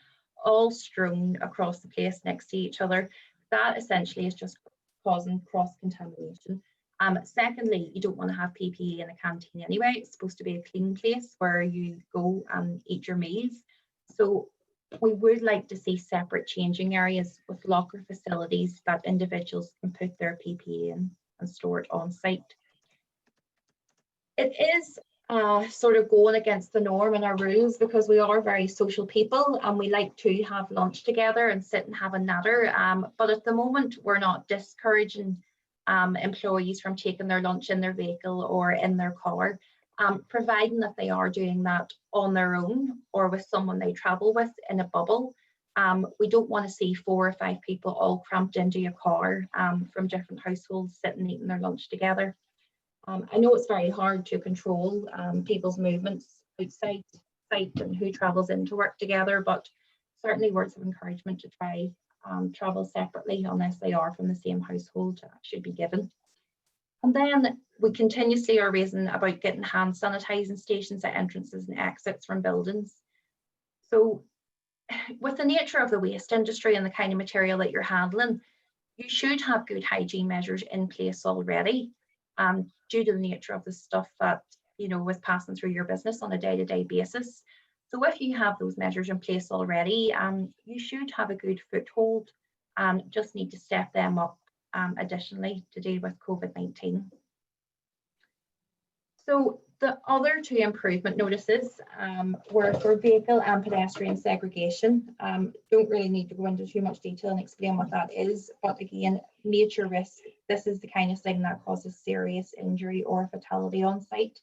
all strewn across the place next to each other. That essentially is just causing cross-contamination. Secondly, you don't want to have PPE in a canteen anyway. It's supposed to be a clean place where you go and eat your meals. So we would like to see separate changing areas with locker facilities that individuals can put their PPE in and store it on site. It is sort of going against the norm and our rules because we are very social people and we like to have lunch together and sit and have a natter. But at the moment, we're not discouraging employees from taking their lunch in their vehicle or in their car, providing that they are doing that on their own or with someone they travel with in a bubble. We don't want to see 4 or 5 people all cramped into a car from different households sitting eating their lunch together. I know it's very hard to control people's movements outside site and who travels into work together, but certainly words of encouragement to try travel separately unless they are from the same household should be given. And then we continuously are raising about getting hand sanitising stations at entrances and exits from buildings. So with the nature of the waste industry and the kind of material that you're handling, you should have good hygiene measures in place already. Due to the nature of the stuff that was passing through your business on a day-to-day basis. So if you have those measures in place already, you should have a good foothold and just need to step them up additionally to deal with COVID-19. So the other 2 improvement notices were for vehicle and pedestrian segregation. Don't really need to go into too much detail and explain what that is, but again, major risk. This is the kind of thing that causes serious injury or fatality on site.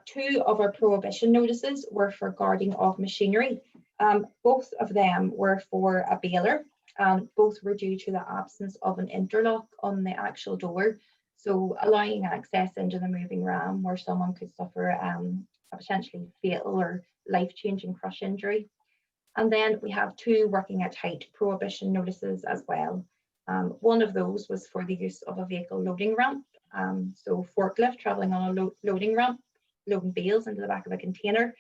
2 of our prohibition notices were for guarding of machinery. Both of them were for a baler. Both were due to the absence of an interlock on the actual door. So allowing access into the moving ram where someone could suffer a potentially fatal or life-changing crush injury. And then we have 2 working at height prohibition notices as well. One of those was for the use of a vehicle loading ramp. So forklift travelling on a loading ramp, loading bales into the back of a container.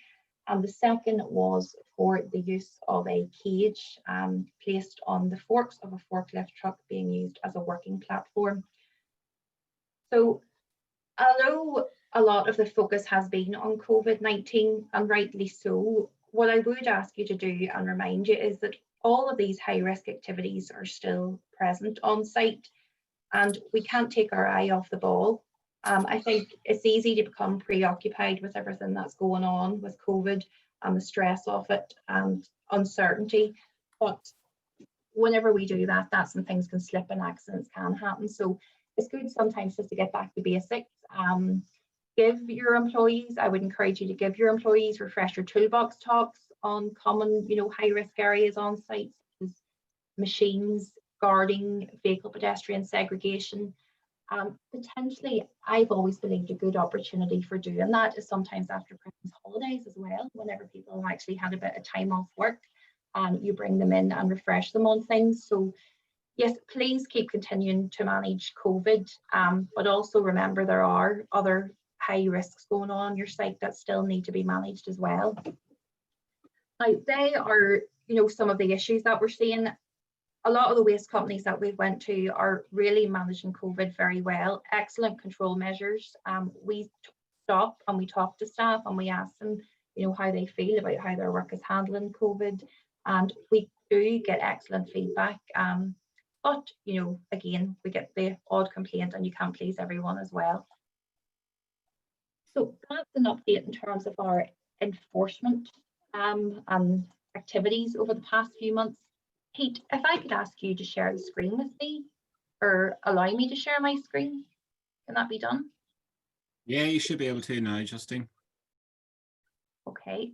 And the second was for the use of a cage placed on the forks of a forklift truck being used as a working platform. So although a lot of the focus has been on COVID-19, and rightly so, what I would ask you to do and remind you is that all of these high-risk activities are still present on site and we can't take our eye off the ball. I think it's easy to become preoccupied with everything that's going on with COVID and the stress of it and uncertainty, but whenever we do that, that's when things can slip and accidents can happen. So it's good sometimes just to get back to basics. Give your employees, I would encourage you to give your employees refresher toolbox talks on common, high-risk areas on site, such as machines, guarding, vehicle pedestrian segregation. Potentially, I've always believed a good opportunity for doing that is sometimes after Christmas holidays as well, whenever people have actually had a bit of time off work, you bring them in and refresh them on things. So yes, please keep continuing to manage COVID, but also remember there are other high risks going on your site that still need to be managed as well. Now, they are, some of the issues that we're seeing. A lot of the waste companies that we've went to are really managing COVID very well. Excellent control measures. We stop and we talk to staff and we ask them, how they feel about how their work is handling COVID, and we do get excellent feedback. But, again, we get the odd complaint and you can't please everyone as well. So that's an update in terms of our enforcement and activities over the past few months. Pete, if I could ask you to share the screen with me, or allow me to share my screen, can that be done? Yeah, you should be able to now, Justine. Okay.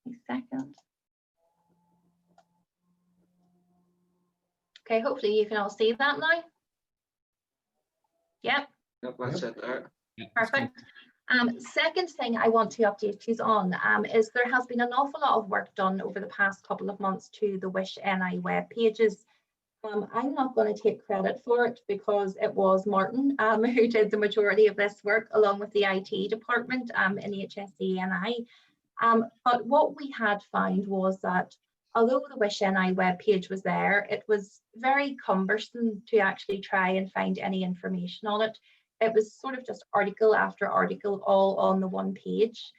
A second. Okay, hopefully you can all see that now. Yep. Yep, that's it there. Perfect. Second thing I want to update you on is there has been an awful lot of work done over the past couple of months to the Wish NI web pages. I'm not going to take credit for it because it was Martin who did the majority of this work along with the IT department in HSE NI. But what we had found was that although the Wish NI web page was there, it was very cumbersome to actually try and find any information on it. It was sort of just article after article all on the one page.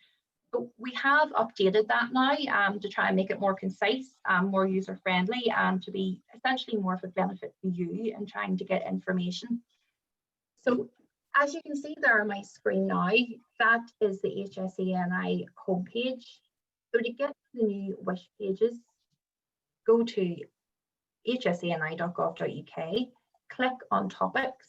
But we have updated that now to try and make it more concise, more user-friendly, and to be essentially more of a benefit to you in trying to get information. So as you can see there on my screen now, that is the HSE NI homepage. So to get to the new Wish pages, go to hseni.gov.uk, click on topics.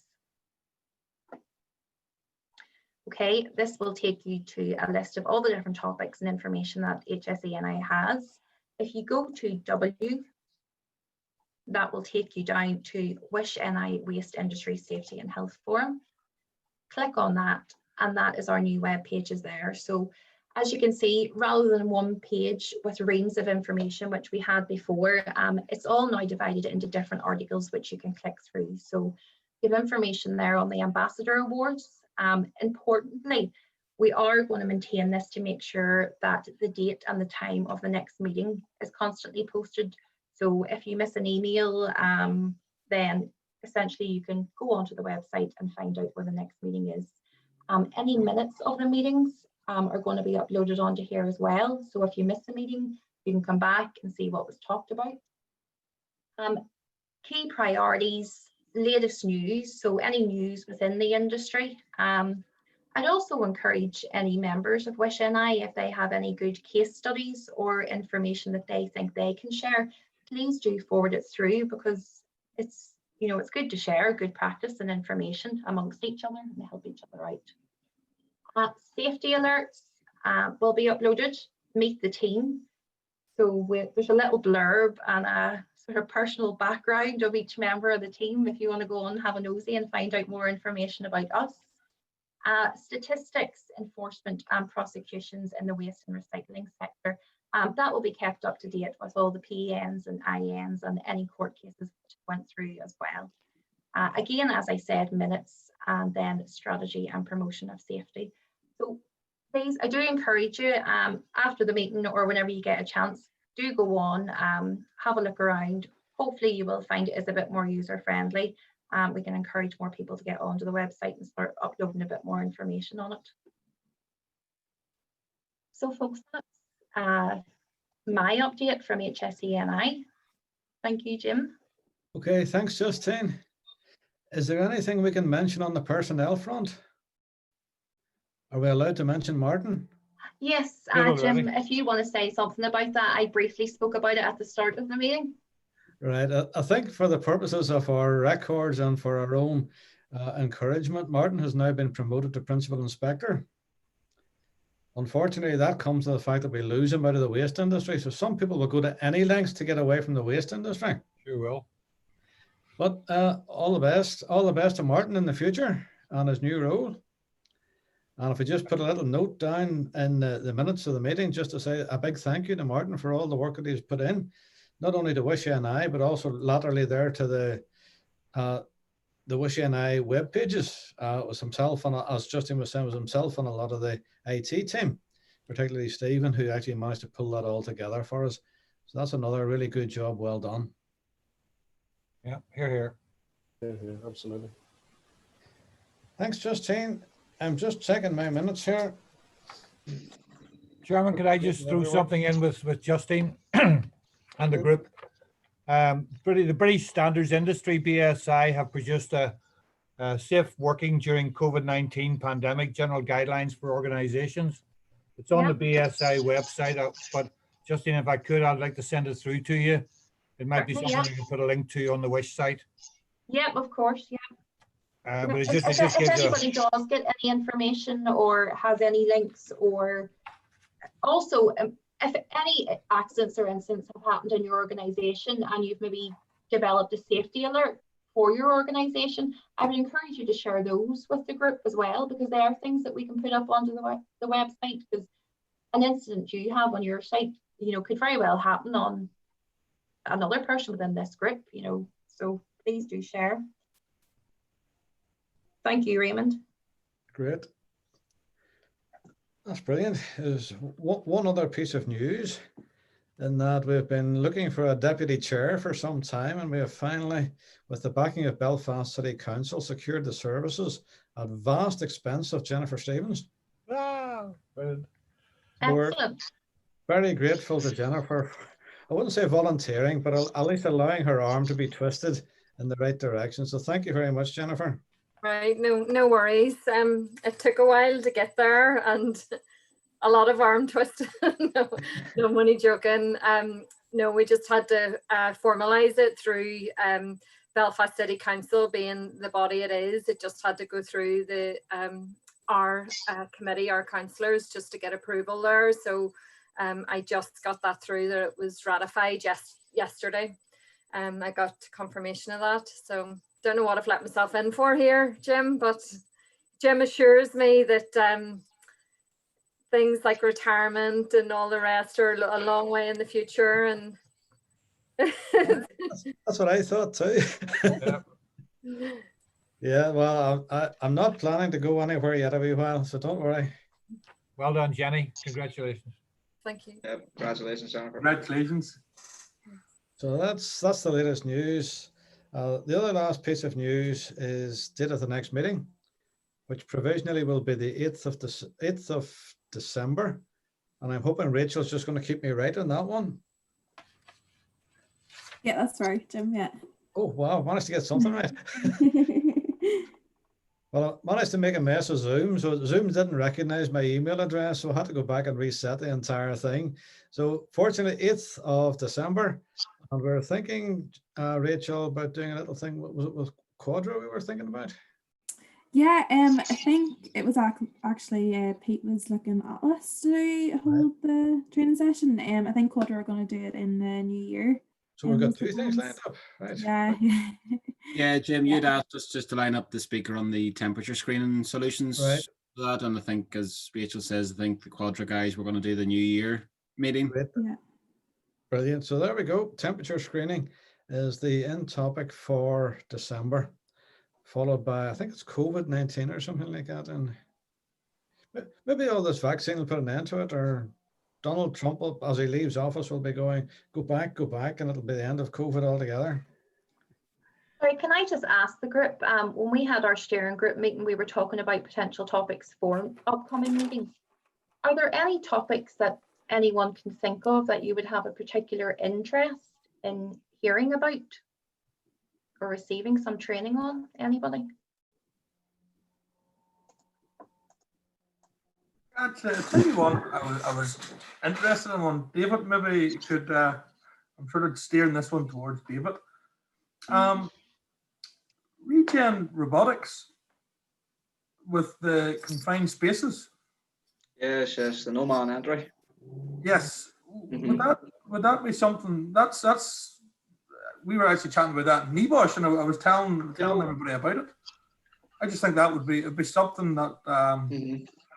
Okay, this will take you to a list of all the different topics and information that HSE NI has. If you go to W, that will take you down to Wish NI Waste Industry Safety and Health Forum. Click on that, and that is our new web pages there. So as you can see, rather than one page with reams of information, which we had before, it's all now divided into different articles which you can click through. So you have information there on the Ambassador Awards. Importantly, we are going to maintain this to make sure that the date and the time of the next meeting is constantly posted. So if you miss an email, then essentially you can go onto the website and find out where the next meeting is. Any minutes of the meetings are going to be uploaded onto here as well. So if you miss a meeting, you can come back and see what was talked about. Key priorities, latest news, so any news within the industry. I'd also encourage any members of Wish NI, if they have any good case studies or information that they think they can share, please do forward it through, because it's, you know, it's good to share good practice and information amongst each other and help each other out. Safety alerts will be uploaded. Meet the team. So there's a little blurb and a sort of personal background of each member of the team if you want to go on and have a nosy and find out more information about us. Statistics, enforcement and prosecutions in the waste and recycling sector. That will be kept up to date with all the PENs and IENs and any court cases which went through as well. Again, as I said, minutes, and then strategy and promotion of safety. So please, I do encourage you after the meeting or whenever you get a chance, do go on, have a look around. Hopefully you will find it is a bit more user-friendly. We can encourage more people to get onto the website and start uploading a bit more information on it. So folks, that's my update from HSE NI. Thank you, Jim. Okay, thanks, Justine. Is there anything we can mention on the personnel front? Are we allowed to mention Martin? Yes, Jim, if you want to say something about that, I briefly spoke about it at the start of the meeting. Right, I think for the purposes of our records and for our own encouragement, Martin has now been promoted to Principal Inspector. Unfortunately, that comes to the fact that we lose him out of the waste industry. So some people will go to any lengths to get away from the waste industry. Sure will. But all the best to Martin in the future and his new role. And if we just put a little note down in the minutes of the meeting, just to say a big thank you to Martin for all the work that he's put in, not only to Wish NI, but also laterally there to the Wish NI web pages. It was himself, and as Justin was saying, it was himself and a lot of the IT team, particularly Stephen, who actually managed to pull that all together for us. So that's another really good job. Well done. Yeah, here. Yeah, absolutely. Thanks, Justine. I'm just checking my minutes here. Chairman, could I just throw something in with Justine and the group? The British Standards Industry, BSI, have produced a safe working during COVID-19 pandemic general guidelines for organizations. It's on the BSI website, but Justine, if I could, I'd like to send it through to you. It might be something we can put a link to on the Wish site. Yep, of course, yeah. But if anybody does get any information or has any links, or also if any accidents or incidents have happened in your organisation and you've maybe developed a safety alert, for your organisation, I would encourage you to share those with the group as well, because they are things that we can put up onto the website, because an incident you have on your site, you know, could very well happen on another person within this group, you know, so please do share. Thank you, Raymond. Great. That's brilliant. There's one other piece of news, in that we've been looking for a deputy chair for some time, and we have finally, with the backing of Belfast City Council, secured the services at vast expense of Jennifer Stevens. Wow. Brilliant. We're very grateful to Jennifer. I wouldn't say volunteering, but at least allowing her arm to be twisted in the right direction. So thank you very much, Jennifer. Right, no worries. It took a while to get there, and a lot of arm twisting. no money joking. No, we just had to formalise it through Belfast City Council, being the body it is. It just had to go through the our committee, our councillors, just to get approval there. So I just got that through, that it was ratified yesterday. I got confirmation of that. So don't know what I've let myself in for here, Jim, but Jim assures me that things like retirement and all the rest are a long way in the future. And that's what I thought too. Yeah, well, I'm not planning to go anywhere yet a wee while, so don't worry. Well done, Jenny. Congratulations. Thank you. Yeah, congratulations, Jennifer. Congratulations. So that's the latest news. The other last piece of news is date of the next meeting, which provisionally will be the 8th of December. And I'm hoping Rachel's just going to keep me right on that one. Yeah, that's right, Jim. Yeah. Oh, wow. I managed to get something right. Well, I managed to make a mess of Zoom. So Zoom didn't recognize my email address. So I had to go back and reset the entire thing. So fortunately, 8th of December. And we're thinking, Rachel, about doing a little thing. Was it with Quadro we were thinking about? Yeah, I think it was actually Pete was looking at us to hold the training session. I think Quadro are going to do it in the new year. So we've got two things lined up, right? Yeah. Yeah, Jim, you'd asked us just to line up the speaker on the temperature screening solutions for that, and I think, as Rachel says, I think the Quadra guys were going to do the New Year meeting. Great. Yeah. Brilliant. So there we go. Temperature screening is the end topic for December, followed by, I think it's COVID-19 or something like that, and maybe all this vaccine will put an end to it, or Donald Trump, as he leaves office, will be going, go back, and it'll be the end of COVID altogether. Sorry, can I just ask the group, when we had our steering group meeting, we were talking about potential topics for upcoming meetings. Are there any topics that anyone can think of that you would have a particular interest in hearing about or receiving some training on? Anybody? I'll tell you one I was interested in one. David, maybe could, I'm sort of steering this one towards David. Regen robotics with the confined spaces. Yes, the no man entry. Yes. Would that be something that's we were actually chatting about that in Nibosh, and I was telling everybody about it. I just think that it'd be something that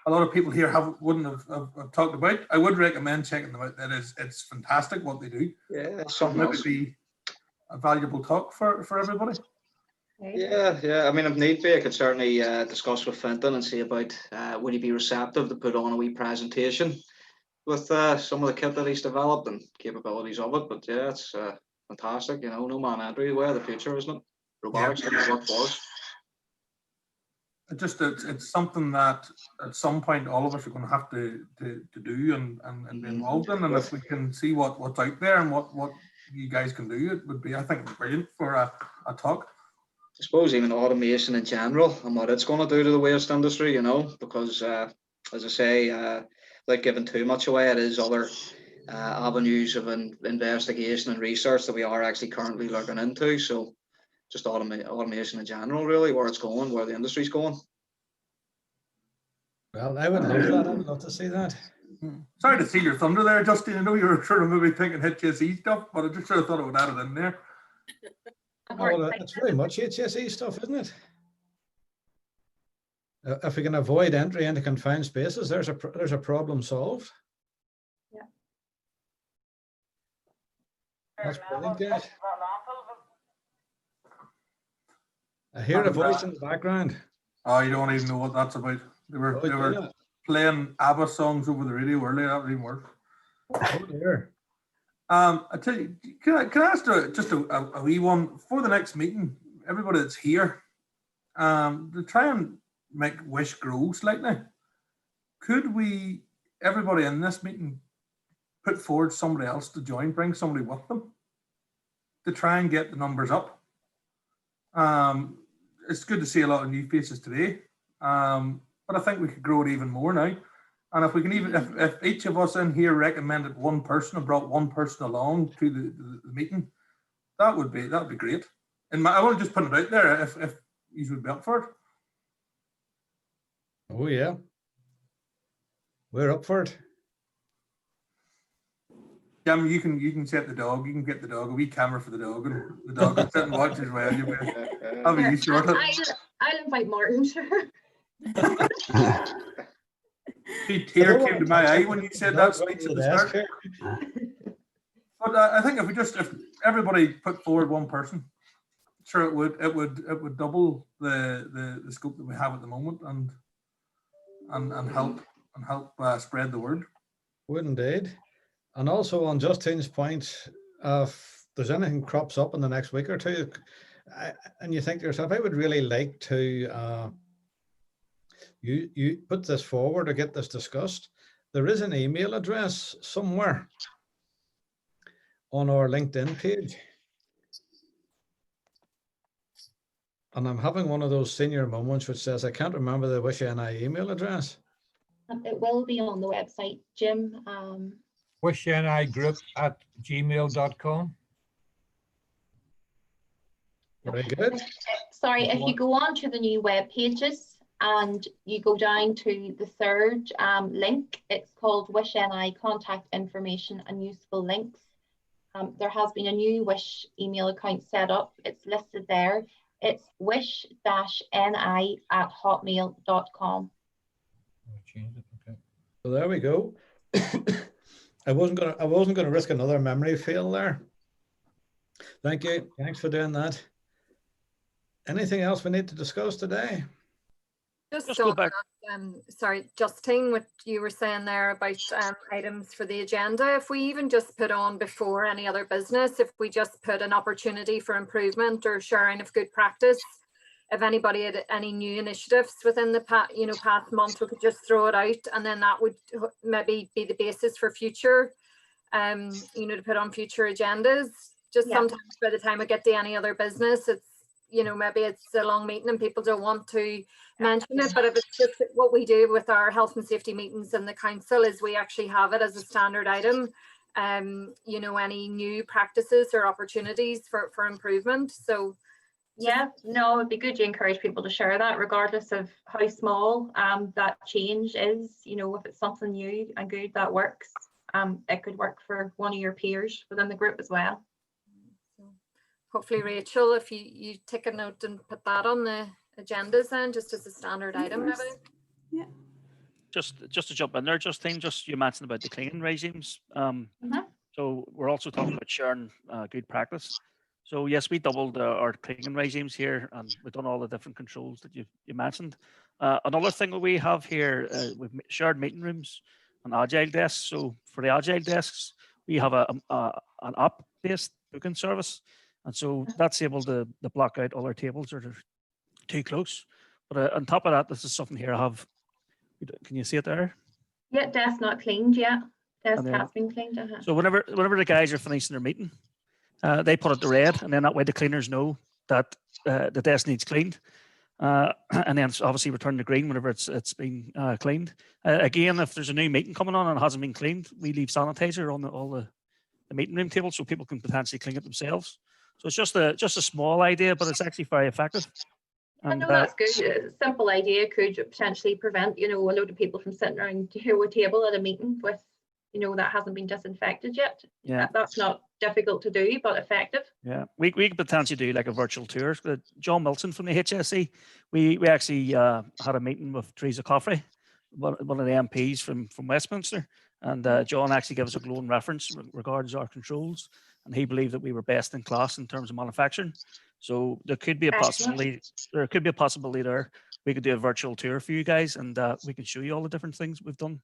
a lot of people here wouldn't have talked about. I would recommend checking them out. It's fantastic what they do. Yeah, something maybe else. Be a valuable talk for everybody. Yeah. I mean, if need be, I could certainly discuss with Fintan and see about would he be receptive to put on a wee presentation with some of the kit that he's developed and capabilities of it. But yeah, it's fantastic. You know, no man entry, way of the future, isn't it? Robotics doesn't work for us. It's something that at some point all of us are going to have to do and be involved in. And if we can see what's out there and what you guys can do, it would be, I think, brilliant for a talk. I suppose even automation in general and what it's going to do to the waste industry, you know, because as I say, without giving too much away, it is other avenues of investigation and research that we are actually currently looking into. So just automation in general, really, where it's going, where the industry's going. Well, I would love that. I would love to see that. Sorry to see your thunder there, Justin. I know you were sort of maybe thinking HSE stuff, but I just sort of thought I would add it in there. it's very much HSE stuff, isn't it? If we can avoid entry into confined spaces, there's a problem solved. Yeah. That's brilliant, guys. I hear a voice in the background. Oh, you don't even know what that's about. They were playing ABBA songs over the radio earlier. That would even worse. Oh dear. I tell you, can I ask just a wee one for the next meeting? Everybody that's here, to try and make Wish grow slightly. Could we, everybody in this meeting, put forward somebody else to join, bring somebody with them to try and get the numbers up? It's good to see a lot of new faces today, but I think we could grow it even more now. And if we can even, if each of us in here recommended one person and brought one person along to the meeting, that would be great. And I want to just put it out there if you would be up for it. Oh yeah, we're up for it. Jim, you can set the dog. You can get the dog a wee camera for the dog, and the dog will sit and watch as well. I'll be short. I'll invite Martin. Sure. A tear came to my eye when you said that speech at the start. But I think if everybody put forward one person, sure it would double the scope that we have at the moment and help spread the word. Would indeed. And also on Justine's point, if there's anything crops up in the next week or two, and you think to yourself, I would really like to you put this forward or get this discussed, there is an email address somewhere on our LinkedIn page. And I'm having one of those senior moments which says, I can't remember the Wish NI email address. It will be on the website, Jim. wishnigroup@gmail.com. Very good. Sorry, if you go on to the new web pages and you go down to the third link, it's called Wish NI Contact Information and Useful Links. There has been a new Wish email account set up. It's listed there. It's wish-ni@hotmail.com. So there we go. I wasn't gonna risk another memory fail there. Thank you. Thanks for doing that. Anything else we need to discuss today? Just go back. Sorry, Justine, what you were saying there about items for the agenda. If we even just put on before any other business, if we just put an opportunity for improvement or sharing of good practice, if anybody had any new initiatives within the past month, we could just throw it out, and then that would maybe be the basis for future, to put on future agendas. Just sometimes by the time I get to any other business, it's maybe it's a long meeting and people don't want to mention it, but if it's just what we do with our health and safety meetings in the council is we actually have it as a standard item, any new practices or opportunities for improvement. So yeah, no, it'd be good to encourage people to share that regardless of how small that change is. If it's something new and good that works, it could work for one of your peers within the group as well. Hopefully, Rachel, if you take a note and put that on the agendas then, just as a standard item, maybe. Yeah. Just to jump in there, Justine, you mentioned about the cleaning regimes. So we're also talking about sharing good practice. So yes, we doubled our cleaning regimes here, and we've done all the different controls that you mentioned. Another thing that we have here, we've shared meeting rooms and agile desks. So for the agile desks, we have an app-based booking service. And so that's able to block out all our tables that are too close. But on top of that, this is something here I have. Can you see it there? Yeah, desk not cleaned yet. Desk has been cleaned. So whenever the guys are finishing their meeting, they put it to red, and then that way the cleaners know that the desk needs cleaned. And then it's obviously return to green whenever it's been cleaned. Again, if there's a new meeting coming on and it hasn't been cleaned, we leave sanitizer on all the meeting room tables so people can potentially clean it themselves. So it's just a small idea, but it's actually very effective. And no, that's good. A simple idea could potentially prevent, a load of people from sitting around a table at a meeting with, that hasn't been disinfected yet. Yeah, that's not difficult to do, but effective. Yeah, we could potentially do like a virtual tour. John Milton from the HSE, we actually had a meeting with Teresa Coffrey, one of the MPs from Westminster, and John actually gave us a glowing reference regards our controls, and he believed that we were best in class in terms of manufacturing. So there could be a possibility. There could be a possibility there. We could do a virtual tour for you guys, and we can show you all the different things we've done.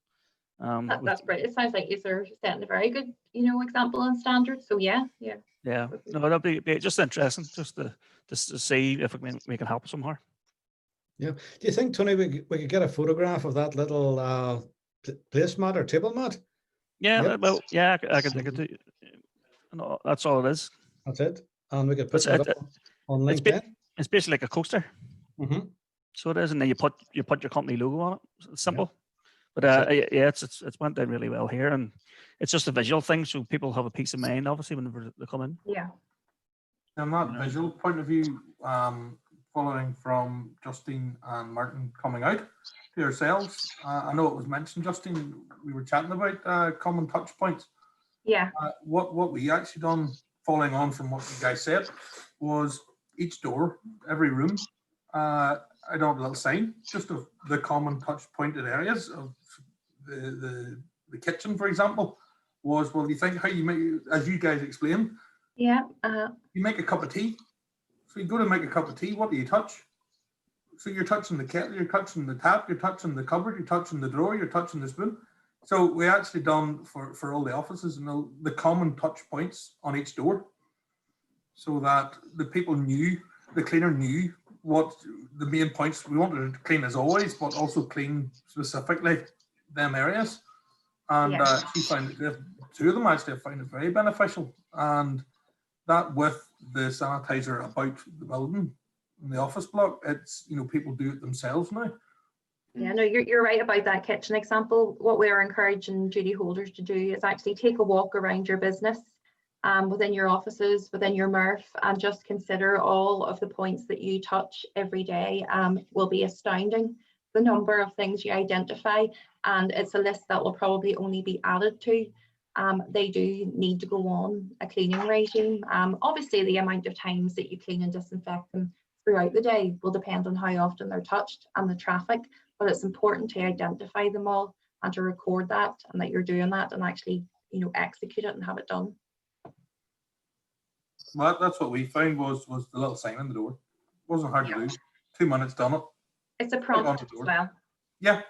That's great. It sounds like you're setting a very good, example and standard. So yeah. Yeah, no, that'd be just interesting, just to see if we can help somehow. Yeah. Do you think, Tony, we could get a photograph of that little placemat or table mat? Yeah, Yep. well, yeah, I could do. No, that's all it is. That's it, and we could put that up on LinkedIn. It's basically like a coaster. Mm-hmm. So it is, and then you put your company logo on it. It's simple. Yeah. But yeah, it's went down really well here, and it's just a visual thing, so people have a peace of mind, obviously, whenever they come in. Yeah. On that visual point of view, following from Justine and Martin coming out to yourselves, I know it was mentioned, Justine, we were chatting about common touch points. Yeah. What we actually done, following on from what you guys said, was each door, every room, I don't have a little sign just of the common touch pointed areas of the kitchen, for example, was, well, you think how you make, as you guys explained, yeah, you make a cup of tea. So you go to make a cup of tea, what do you touch? So you're touching the kettle, you're touching the tap, you're touching the cupboard, you're touching the drawer, you're touching the spoon. So we actually done for all the offices, the common touch points on each door, so that the people knew, the cleaner knew what the main points. We wanted to clean as always, but also clean specifically them areas. And she found it, two of them actually found it very beneficial. And that with the sanitizer about the building, in the office block, it's, people do it themselves now. Yeah, no, you're right about that kitchen example. What we are encouraging duty holders to do is actually take a walk around your business, within your offices, within your MRF, and just consider all of the points that you touch every day. Will be astounding, the number of things you identify, and it's a list that will probably only be added to. They do need to go on a cleaning regime. Obviously, the amount of times that you clean and disinfect them throughout the day will depend on how often they're touched and the traffic, but it's important to identify them all and to record that, and that you're doing that, and actually, execute it and have it done. Well, that's what we found was the little sign on the door. It wasn't hard to do. 2 minutes done it. It's a prompt as well. Yeah,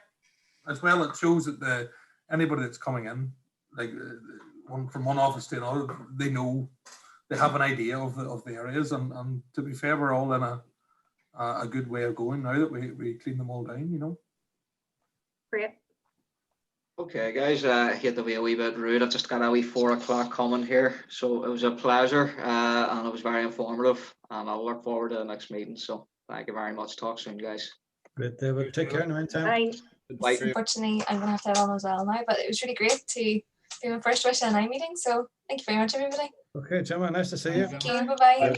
as well, it shows that anybody that's coming in, like from one office to another, they know, they have an idea of the areas, and to be fair, we're all in a good way of going now that we clean them all down, Great. Okay, guys, I hate to be a wee bit rude. I've just got a wee 4 o'clock coming here. So it was a pleasure, and it was very informative. And I'll look forward to the next meeting. So thank you very much. Talk soon, guys. Great, David. Take care in the meantime. Bye. Unfortunately, I'm going to have to head on as well now, but it was really great to be my first Wish NI meeting. So thank you very much, everybody. Okay, Gemma, nice to see you. Thank you. Bye-bye.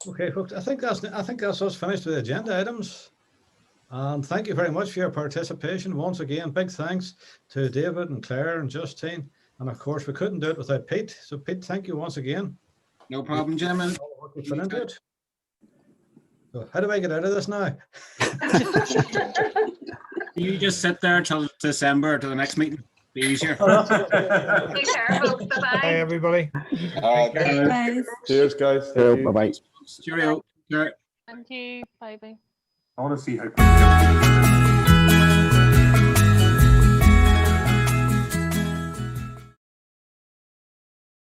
Okay, folks, I think that's us finished with the agenda items. And thank you very much for your participation. Once again, big thanks to David and Claire and Justine. And of course, we couldn't do it without Pete. So Pete, thank you once again. No problem, gentlemen. Put into it. So how do I get out of this now? You just sit there till December, to the next meeting. Be easier. Take care, folks. Bye-bye. Bye, everybody. Bye. Cheers, guys. Bye-bye. Cheerio. Thank you. Bye-bye. I want to see how